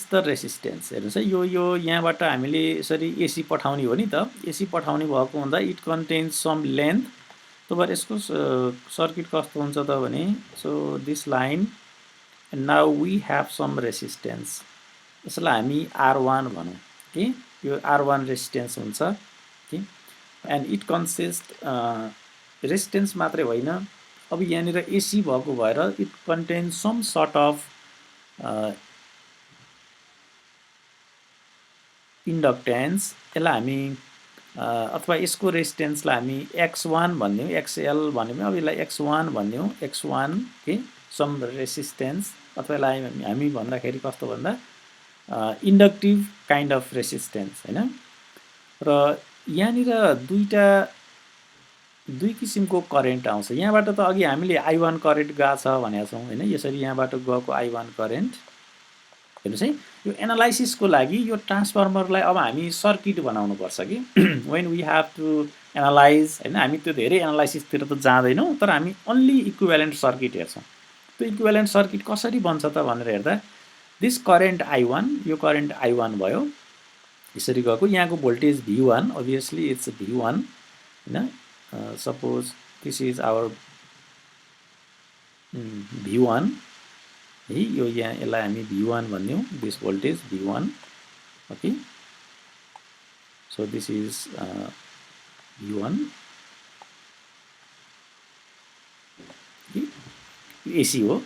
the resistance हेर्नुस् यो यहाँबाट हामीले यसरी AC पठाउने हो नि त AC पठाउने भएको हुँदा it contains some length तब यसको सर्किट कस्तो हुन्छ त भने so this line and now we have some resistance यसलाई हामी R1 भनौं के यो R1 रेजिस्टेन्स हुन्छ के and it consists रेजिस्टेन्स मात्रै होइन अब यहाँनिर AC भएको भएर it contains some sort of inductance यसलाई हामी अथवा यसको रेजिस्टेन्सलाई हामी x1 भनिदिउँ, xl भन्यो भने अब यसलाई x1 भनिदिउँ, x1 के सम रेसिस्टेन्स अथवा यसलाई हामी भन्दाखेरि कस्तो भन्दा इन्डक्टिभ काइन्ड अफ रेसिस्टेन्स हैन। र यहाँनिर दुई किसिमको करेन्ट आउँछ। यहाँबाट त अघि हामीले I1 करेन्ट गएको छ भनेका छौँ हैन। यसरी यहाँबाट गएको I1 करेन्ट हेर्नुस् है, यो एनालाइसिसको लागि यो ट्रान्सफर्मरलाई अब हामी सर्किट बनाउनु पर्छ कि when we have to analyze हैन। हामी त्यो धेरै एनालाइसिसतिर त जाँदैनौँ, तर हामी ओन्ली इक्विभ्यालेन्ट सर्किट हेर्छौँ। त्यो इक्विभ्यालेन्ट सर्किट कसरी बन्छ त भनेर हेर्दा दिस करेन्ट I1, यो करेन्ट I1 भयो यसरी गएको, यहाँको voltage V1 obviously it's V1 हैन। suppose this is our V1 है, यो यहाँ यसलाई हामी V1 भन्यौं, this voltage V1 okay। so this is V1 AC हो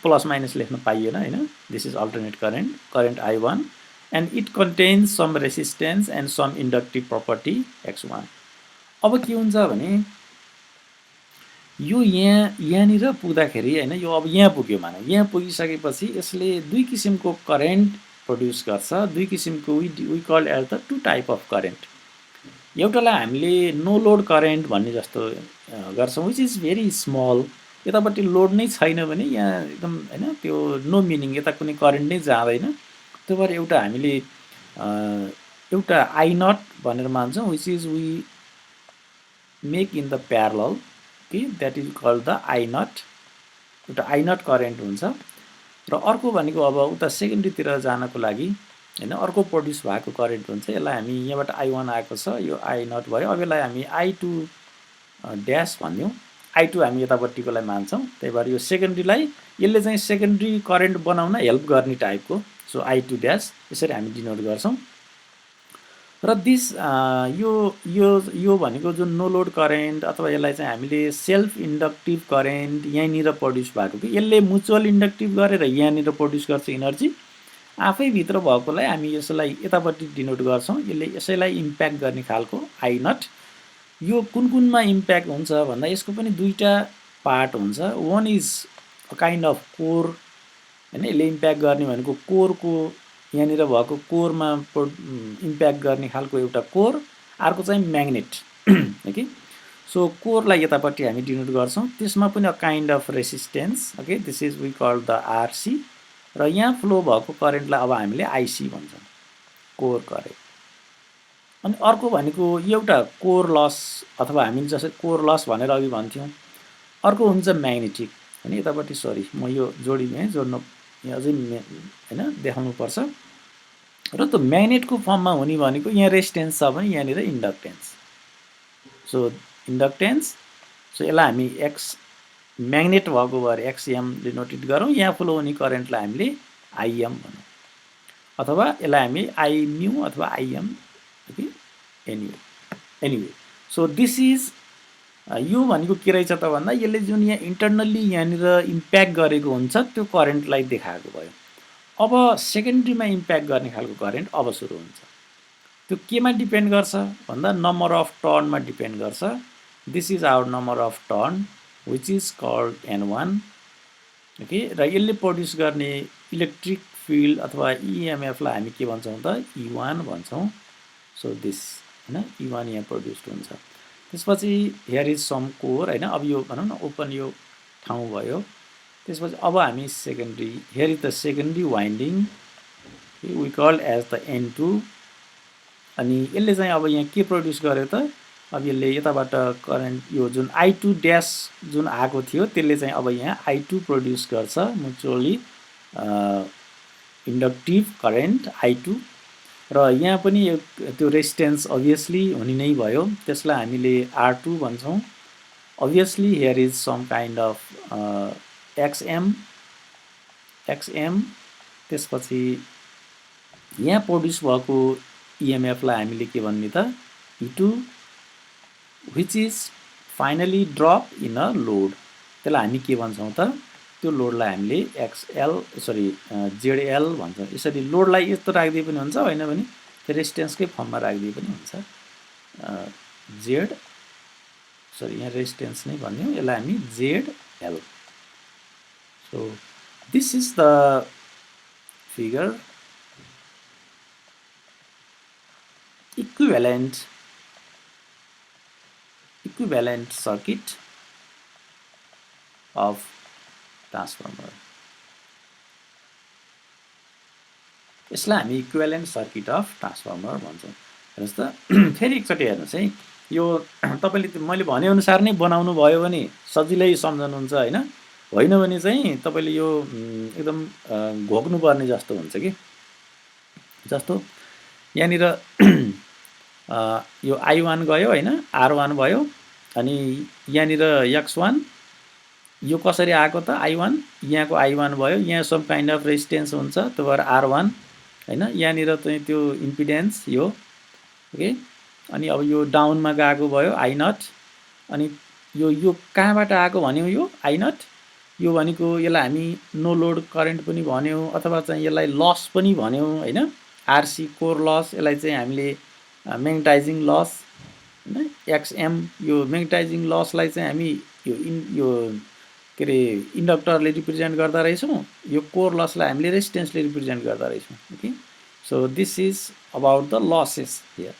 प्लस माइनस लेख्न पाइएन हैन। this is alternate current I1 and it contains some resistance and some inductive property X1। अब के हुन्छ भने यो यहाँनिर पुग्दाखेरि हैन, यो अब यहाँ पुग्यो मानौ, यहाँ पुगिसकेपछि यसले दुई किसिमको करेन्ट प्रड्युस गर्छ। दुई किसिमको we call as the two type of current. एउटालाई हामीले नो लोड करेन्ट भन्ने जस्तो गर्छौं, व्हिच इज भेरी स्मल। यतापट्टि लोड नै छैन भने यहाँ एकदम हैन त्यो नो मिनिङ, यता कुनै करेन्ट नै जाँदैन। त्यो भएर एउटा हामीले एउटा I नट भनेर मान्छौं, which is we make in the parallel कि that is called the I naught. एउटा I नट करेन्ट हुन्छ। र अर्को भनेको अब उता सेकेन्डरीतिर जानको लागि हैन अर्को प्रड्युस भएको करेन्ट हुन्छ। यसलाई हामी यहाँबाट I1 आएको छ, यो I नट भयो। अब यसलाई हामी I2 ड्याश भन्यौं, I2 हामी यतापट्टिकोलाई मान्छौं। त्यही भएर यो सेकेन्डरीलाई यसले चाहिँ सेकेन्डरी करेन्ट बनाउन हेल्प गर्ने टाइपको, सो I2 ड्याश यसरी हामी डिनोट गर्छौं। र दिस यो भनेको जुन नो लोड करेन्ट अथवा यसलाई चाहिँ हामीले सेल्फ इन्डक्टिभ करेन्ट यहाँनिर प्रड्युस भएको कि यसले म्युचुअल इन्डक्टिभ गरेर यहाँनिर प्रड्युस गर्छ एनर्जी, आफै भित्र भएकोलाई हामी यसलाई यतापट्टि डिनोट गर्छौं। यसले यसैलाई इम्प्याक्ट गर्ने खालको I नट। यो कुनमा इम्प्याक्ट हुन्छ भन्दा यसको पनि दुईटा पार्ट हुन्छ। One is a kind of core हैन, यसले इम्प्याक्ट गर्ने भनेको कोरको यहाँनिर भएको कोरमा इम्प्याक्ट गर्ने खालको एउटा कोर, अर्को चाहिँ म्याग्नेट ओके। सो कोरलाई यतापट्टि हामी डिनोट गर्छौं, त्यसमा पनि a kind of resistance okay, this is we call the RC। र यहाँ फ्लो भएको करेन्टलाई अब हामीले IC भन्छौं, कोर करेन्ट। अनि अर्को भनेको एउटा कोर लस अथवा हामी जसरी कोर लस भनेर अघि भन्थ्यौं, अर्को हुन्छ म्याग्नेटिक हैन। यतापट्टि सरी म यो जोड्नु यहाँ अझै हैन देखाउनु पर्छ। र त्यो म्याग्नेटको फर्ममा हुने भनेको यहाँ रेजिस्टेन्स छ भने यहाँनिर इन्डक्टेन्स, सो इन्डक्टेन्स। सो यसलाई हामी एक्स म्याग्नेट भएको भएर XM डिनोटेड गरौँ। यहाँ फ्लो हुने करेन्टलाई हामीले IM भनौँ, अथवा यसलाई हामी I म्यू अथवा IM okay. Anyway so this is यो भनेको के रहेछ त भन्दा यसले जुन यहाँ इन्टरनल्ली यहाँनिर इम्प्याक्ट गरेको हुन्छ त्यो करेन्टलाई देखाएको भयो। अब सेकेन्डरीमा इम्प्याक्ट गर्ने खालको करेन्ट अब सुरु हुन्छ। त्यो केमा डिपेन्ड गर्छ भन्दा नम्बर अफ टर्नमा डिपेन्ड गर्छ। This is our number of turn which is called N1 okay. र यसले प्रड्युस गर्ने इलेक्ट्रिक फिल्ड अथवा EMF लाई हामी के भन्छौं त E1 भन्छौं। सो दिस हैन E1 यहाँ प्रड्युस्ड हुन्छ। त्यसपछि हियर इज सम कोर हैन। अब यो भनौं न ओपन यो ठाउँ भयो। त्यसपछि अब हामी secondary, here is the secondary winding we call as the N2। अनि यसले चाहिँ अब यहाँ के प्रड्युस गर्यो त, अब यसले यताबाट करेन्ट यो जुन I2 ड्याश जुन आएको थियो त्यसले चाहिँ अब यहाँ I2 प्रड्युस गर्छ, म्युचुअली इन्डक्टिभ करेन्ट I2। र यहाँ पनि त्यो रेजिस्टेन्स अभियसली हुने नै भयो, त्यसलाई हामीले R2 भन्छौं। Obviously here is some kind of XM। त्यसपछि यहाँ प्रड्युस भएको EMF लाई हामीले के भन्ने त E2 which is finally drop in a load। त्यसलाई हामी के भन्छौं त, त्यो लोडलाई हामीले ZL भन्छौं। यसरी लोडलाई यस्तो राख्दै पनि हुन्छ, हैन भने रेजिस्टेन्सकै फर्ममा राखिदिए पनि हुन्छ जेड सरी यहाँ रेजिस्टेन्स नै भन्यौँ यसलाई हामी Z L so this is the figure equivalent circuit of transformer यसलाई हामी इक्विभ्यालेन्ट सर्किट अफ ट्रान्सफर्मर भन्छौँ हेर्नुहोस् त फेरि एकचोटि हेर्नुहोस् है यो तपाईँले मैले भनेअनुसार नै बनाउनु भयो भने सजिलै सम्झनुहुन्छ होइन होइन भने चाहिँ तपाईँले यो एकदम घोक्नुपर्ने जस्तो हुन्छ कि जस्तो यहाँनिर यो I1 गयो होइन R1 भयो अनि यहाँनिर X1 यो कसरी आएको त I1 यहाँको I1 भयो यहाँ सम काइन्ड अफ रेजिस्टेन्स हुन्छ त्यो भएर R1 हैन यहाँनिर चाहिँ त्यो इम्पिडेन्स यो ओके अनि अब यो डाउनमा गएको भयो I0 अनि यो कहाँबाट आएको भन्यौ यो I0 यो भनेको यसलाई हामी नो लोड करेन्ट पनि भन्यौ अथवा चाहिँ यसलाई लस पनि भन्यौ हैन आरसी कोर लस यसलाई चाहिँ हामीले म्याग्नेटाइजिङ लस हैन एक्सएम यो म्याग्नेटाइजिङ लसलाई चाहिँ हामी यो के रे इन्डक्टरले रिप्रेजेन्ट गर्दा रहेछौँ यो कोर लसलाई हामीले रेजिस्टेन्सले रिप्रेजेन्ट गर्दा रहेछौँ okay so this is about the losses here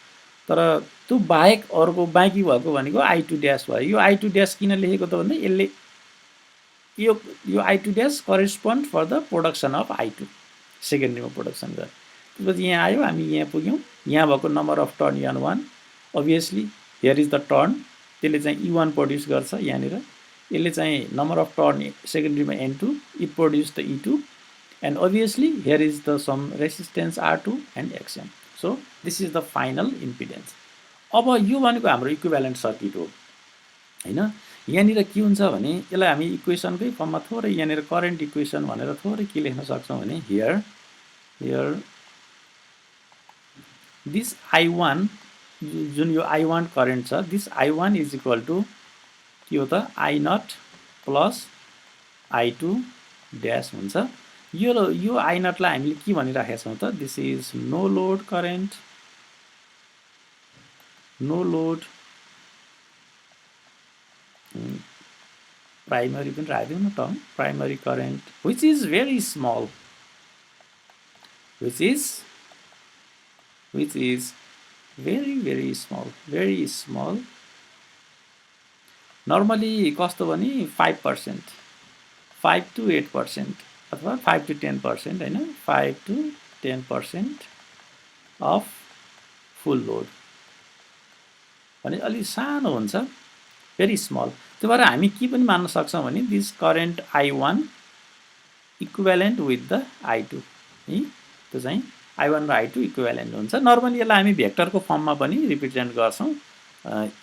तर त्यो बाहेक अर्को बाँकी भएको भनेको I2 ड्यास भयो यो I2 ड्यास किन लेखेको त भन्दा यसले यो I2 dash correspond for the production of I2 सेकेन्डरीमा प्रोडक्सन गर्छ त्यसपछि यहाँ आयो हामी यहाँ पुग्यौँ यहाँ भएको number of turn N1 obviously here is the turn त्यसले चाहिँ E1 प्रड्युस गर्छ यहाँनिर यसले चाहिँ नम्बर अफ टर्न सेकेन्डरीमा N2 it produce the E2 and obviously here is the some resistance R2 and XM so this is the final impedance अब यो भनेको हाम्रो इक्विभ्यालेन्ट सर्किट हो हैन यहाँनिर के हुन्छ भने यसलाई हामी इक्वेसनकै फर्ममा थोरै यहाँनिर करेन्ट इक्वेसन भनेर थोरै के लेख्न सक्छौँ भने हियर दिस I1 जुन यो I1 करेन्ट छ this I1 is equal to के हो त I0 प्लस I2 ड्यास हुन्छ यो I0 लाई हामीले के भनिराखेका छौँ त this is no load current no load primary पनि राखिदिउँ न term primary current which is very small which is very small normally कस्तो भने 5% 5 to 8% अथवा 5 to 10% हैन 5 to 10% of full load भने अलि सानो हुन्छ very small त्यो भएर हामी के पनि मान्न सक्छौँ भने this current I1 equivalent with the I2 है त्यो चाहिँ I1 र I2 इक्विभ्यालेन्ट हुन्छ नर्मली यसलाई हामी भेक्टरको फर्ममा पनि रिप्रेजेन्ट गर्छौँ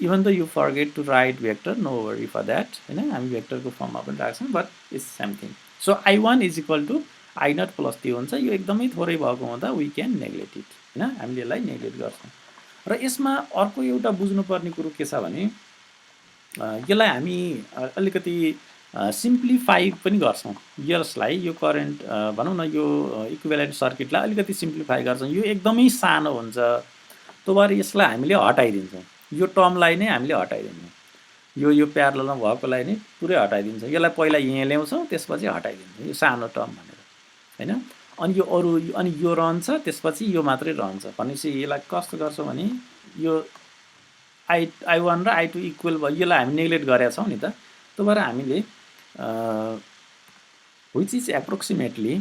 even though you forget to write vector no worry for that हैन हामी भेक्टरको फर्ममा पनि राख्छौँ but it's same thing so I1 is equal to I0 plus त्यो हुन्छ यो एकदमै थोरै भएको हुँदा वी क्यान नेग्लेक्ट इट हैन हामीले यसलाई नेग्लेक्ट गर्छौँ र यसमा अर्को एउटा बुझ्नुपर्ने कुरो के छ भने यसलाई हामी अलिकति सिम्प्लिफाई पनि गर्छौँ यसलाई यो करेन्ट भनौँ न यो इक्विभ्यालेन्ट सर्किटलाई अलिकति सिम्प्लिफाई गर्छौँ यो एकदमै सानो हुन्छ त्यो भएर यसलाई हामीले हटाइदिन्छौँ यो टर्मलाई नै हामीले हटाइदिन्छौँ यो प्यारललमा भएकोलाई नै पुरै हटाइदिन्छौँ यसलाई पहिला यहाँ ल्याउँछौँ त्यसपछि हटाइदिन्छौँ यो सानो टर्म भनेर हैन अनि यो अरू अनि यो रहन्छ त्यसपछि यो मात्रै रहन्छ भनेपछि यसलाई कस्तो गर्छौँ भने यो I1 र I2 इक्वल भयो यसलाई हामी नेग्लेक्ट गरेका छौँ नि त त्यो भएर हामीले which is approximately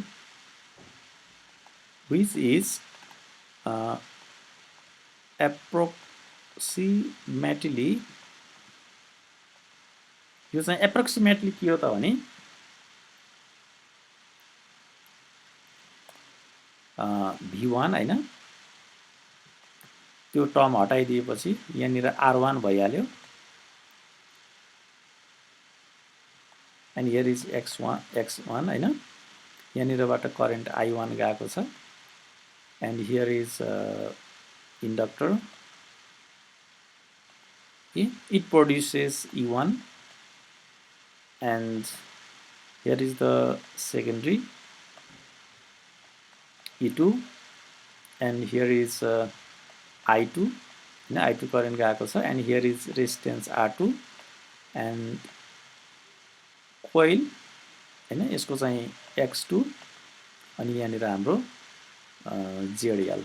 यो चाहिँ एप्रोक्सिमेटली के हो त भने V1 हैन त्यो टर्म हटाइदिएपछि यहाँनिर R1 भइहाल्यो and here is x1 हैन यहाँनिरबाट करेन्ट I1 गएको छ and here is inductor okay it produces E1 and here is the secondary E2 and here is I2 हैन I2 करेन्ट गएको छ and here is resistance R2 and coil हैन यसको चाहिँ X2 अनि यहाँनिर हाम्रो ZL.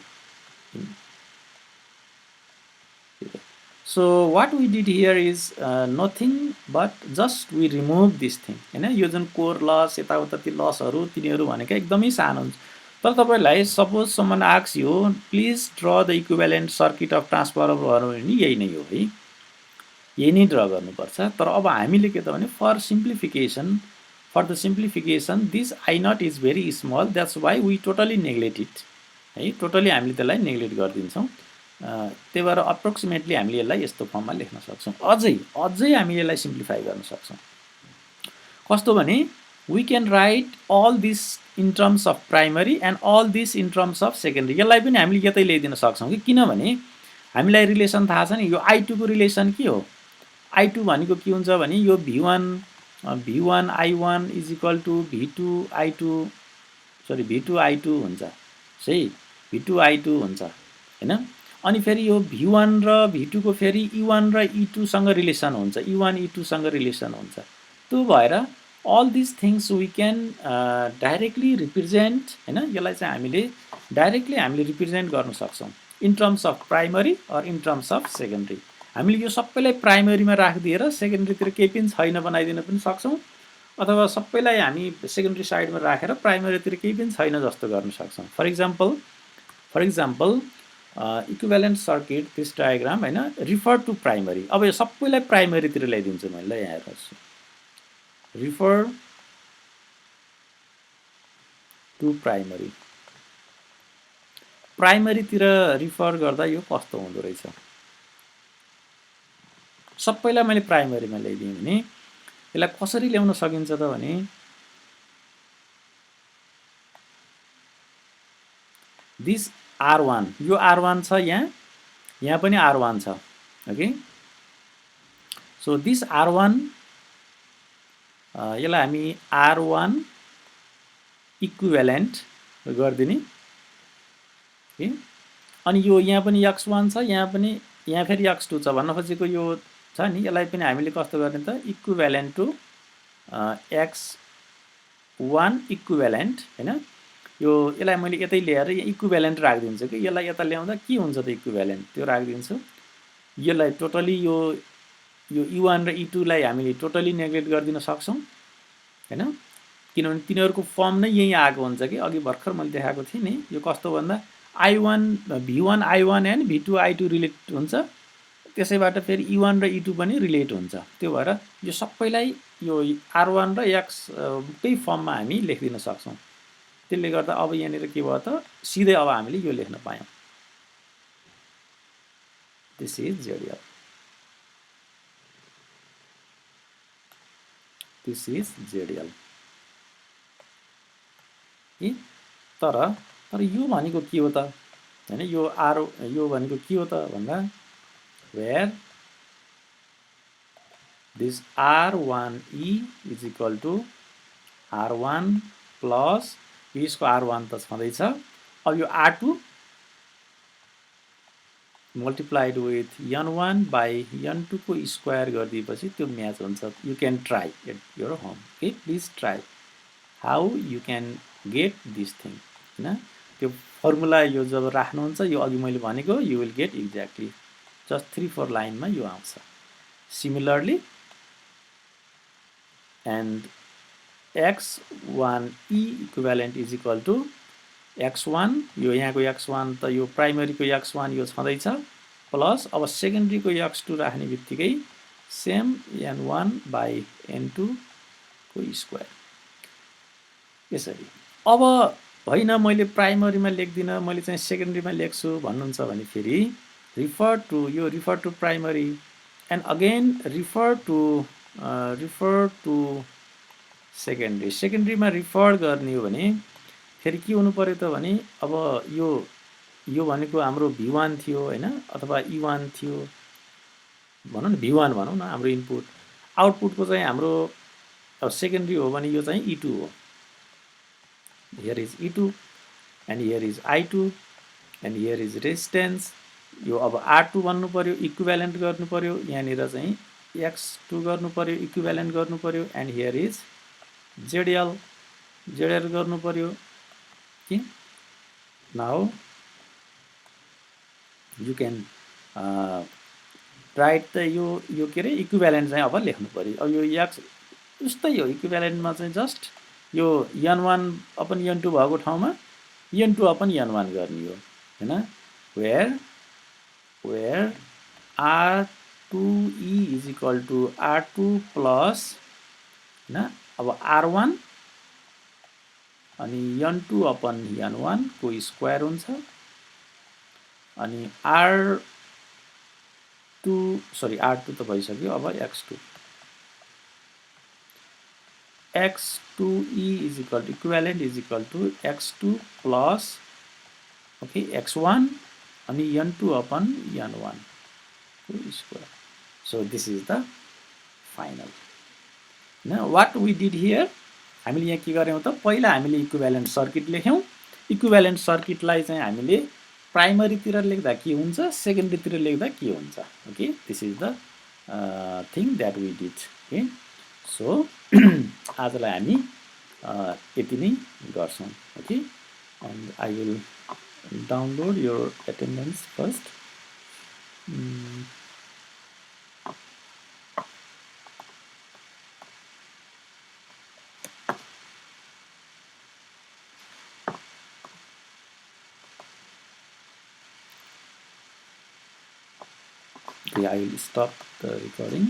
So what we did here is nothing but just we remove this thing हैन यो जुन कोर लस यताउता ती लसहरु तिनीहरु भनेको एकदमै सानो हुन्छ तर तपाईलाई suppose someone asks you please draw the equivalent circuit of transformer भने यही नै हो है यही नै ड्रा गर्नुपर्छ तर अब हामीले के त भने for the simplification this I naught is very small that's why we totally neglect it है टोटली हामीले त्यसलाई नेग्लेक्ट गर्दिन्छौं त्यही भएर अप्रोक्सिमेटली हामीले यसलाई यस्तो फर्ममा लेख्न सक्छौं अझै हामीले यसलाई सिम्प्लिफाई गर्न सक्छौं कस्तो भने we can write all this in terms of primary and all this in terms of secondary यसलाई पनि हामीले यतै ल्याइदिन सक्छौं कि किनभने हामीलाई रिलेसन थाहा छ नि यो I2 को रिलेसन के हो I2 भनेको के हुन्छ भने यो V1 I1 is equal to V2 I2 हुन्छ सही V2 I2 हुन्छ हैन अनि फेरि यो V1 र V2 को फेरि E1 र E2 सँग रिलेसन हुन्छ E1 E2 सँग रिलेसन हुन्छ त्यो भएर all these things we can directly represent हैन यसलाई चाहिँ हामीले डाइरेक्टली रिप्रेजेन्ट गर्न सक्छौं in terms of primary or in terms of secondary हामीले यो सबैलाई प्राइमरीमा राखिदिएर सेकेन्डरीतिर केही पनि छैन बनाइदिन पनि सक्छौं अथवा सबैलाई हामी सेकेन्डरी साइडमा राखेर प्राइमरीतिर केही पनि छैन जस्तो गर्न सक्छौं for example equivalent circuit this diagram हैन रिफर टु प्राइमरी अब यो सबैलाई प्राइमरीतिर ल्याइदिन्छु मैले ल यहाँ हेर्नुस् रिफर टु प्राइमरीतिर रिफर गर्दा यो कस्तो हुँदो रहेछ सबैलाई मैले प्राइमरीमा ल्याइदिएँ भने यसलाई कसरी ल्याउन सकिन्छ त भने दिस R1 यो R1 छ यहाँ पनि R1 छ ओके सो दिस R1 यसलाई हामी R1 इक्विभ्यालेन्ट गर्दिने ओके अनि यो यहाँ पनि X1 छ यहाँ फेरि X2 छ भन्न खोजेको यो छ नि यसलाई पनि हामीले कस्तो गर्ने त इक्विभ्यालेन्ट टु X1 इक्विभ्यालेन्ट हैन यो यसलाई मैले यतै ल्याएर इक्विभ्यालेन्ट राखिदिन्छु कि यसलाई यता ल्याउँदा के हुन्छ त इक्विभ्यालेन्ट त्यो राखिदिन्छु यसलाई टोटली यो E1 र E2 लाई हामीले टोटली नेग्लेक्ट गर्दिन सक्छौं हैन किनभने तिनीहरुको फर्म नै यही आएको हुन्छ कि अघि भर्खर मैले देखाएको थिएँ नि यो कस्तो भन्दा V1 I1 and V2 I2 relate हुन्छ त्यसैबाट फेरि E1 र E2 पनि रिलेट हुन्छ त्यो भएर यो सबैलाई यो R1 र X कै फर्ममा हामी लेख्दिन सक्छौं त्यसले गर्दा अब यहाँनिर के भयो त सिधै अब हामीले यो लेख्न पायौं दिस इज ZL तर यो भनेको के हो त हैन यो भनेको के हो त भन्दा where this R1E is equal to R1 plus यसको R1 त छँदै छ अब यो R2 multiplied with N1 by N2 को स्क्वायर गरिदिएपछि त्यो म्याच हुन्छ you can try at your home okay please try how you can get this thing हैन त्यो फर्मुला यो जब राख्नुहुन्छ यो अघि मैले भनेको you will get exactly just 3-4 लाइनमा यो आउँछ similarly and X1E equivalent is equal to X1 यो यहाँको X1 त यो प्राइमरी को X1 यो छँदै छ प्लस अब सेकेन्डरी को X2 राख्ने बित्तिकै सेम N1 by N2 को स्क्वायर यसरी अब हैन मैले प्राइमरीमा लेख्दिन मैले चाहिँ सेकेन्डरीमा लेख्छु भन्नुहुन्छ भने फेरि refer to primary and again refer to secondary मा रिफर गर्ने हो भने फेरि के हुनु पर्यो त भने अब यो भनेको हाम्रो V1 थियो हैन अथवा E1 थियो भनौं न V1 भनौं न हाम्रो इनपुट आउटपुट को चाहिँ हाम्रो अब सेकेन्डरी हो भने यो चाहिँ E2 हो here is E2 and here is I2 and here is resistance. यो अब R2 भन्नु पर्यो, इक्विभ्यालेन्ट गर्नु पर्यो, यहाँनिर चाहिँ X2 गर्नु पर्यो, इक्विभ्यालेन्ट गर्नु पर्यो, एन्ड हियर इज ZL गर्नु पर्यो कि now you can write the यो के अरे इक्विभ्यालेन्ट चाहिँ अब लेख्नु पर्यो। अब यो एक्स उस्तै हो, इक्विभ्यालेन्टमा चाहिँ जस्ट यो n1 अपन n2 भएको ठाउँमा n2 अपन n1 गर्ने हो हैन। where R2E is equal to R2 plus हैन। अब R1 अनि n2 अपन n1 को स्क्वायर हुन्छ, अनि R2 त भइसक्यो। अब X2E is equal to equivalent is equal to X2 plus okay X1 and n2 upon n1 square. So this is the final. Now what we did here, हामीले यहाँ के गर्यौं त, पहिला हामीले इक्विभ्यालेन्ट सर्किट लेख्यौं। इक्विभ्यालेन्ट सर्किटलाई चाहिँ हामीले प्राइमरी तिर लेख्दा के हुन्छ, सेकेन्डरी तिर लेख्दा के हुन्छ। Okay, this is the thing that we did. Okay, so आजलाई हामी यति नै गर्छौं। Okay, and I will download your attendance first. Okay, I will stop the recording.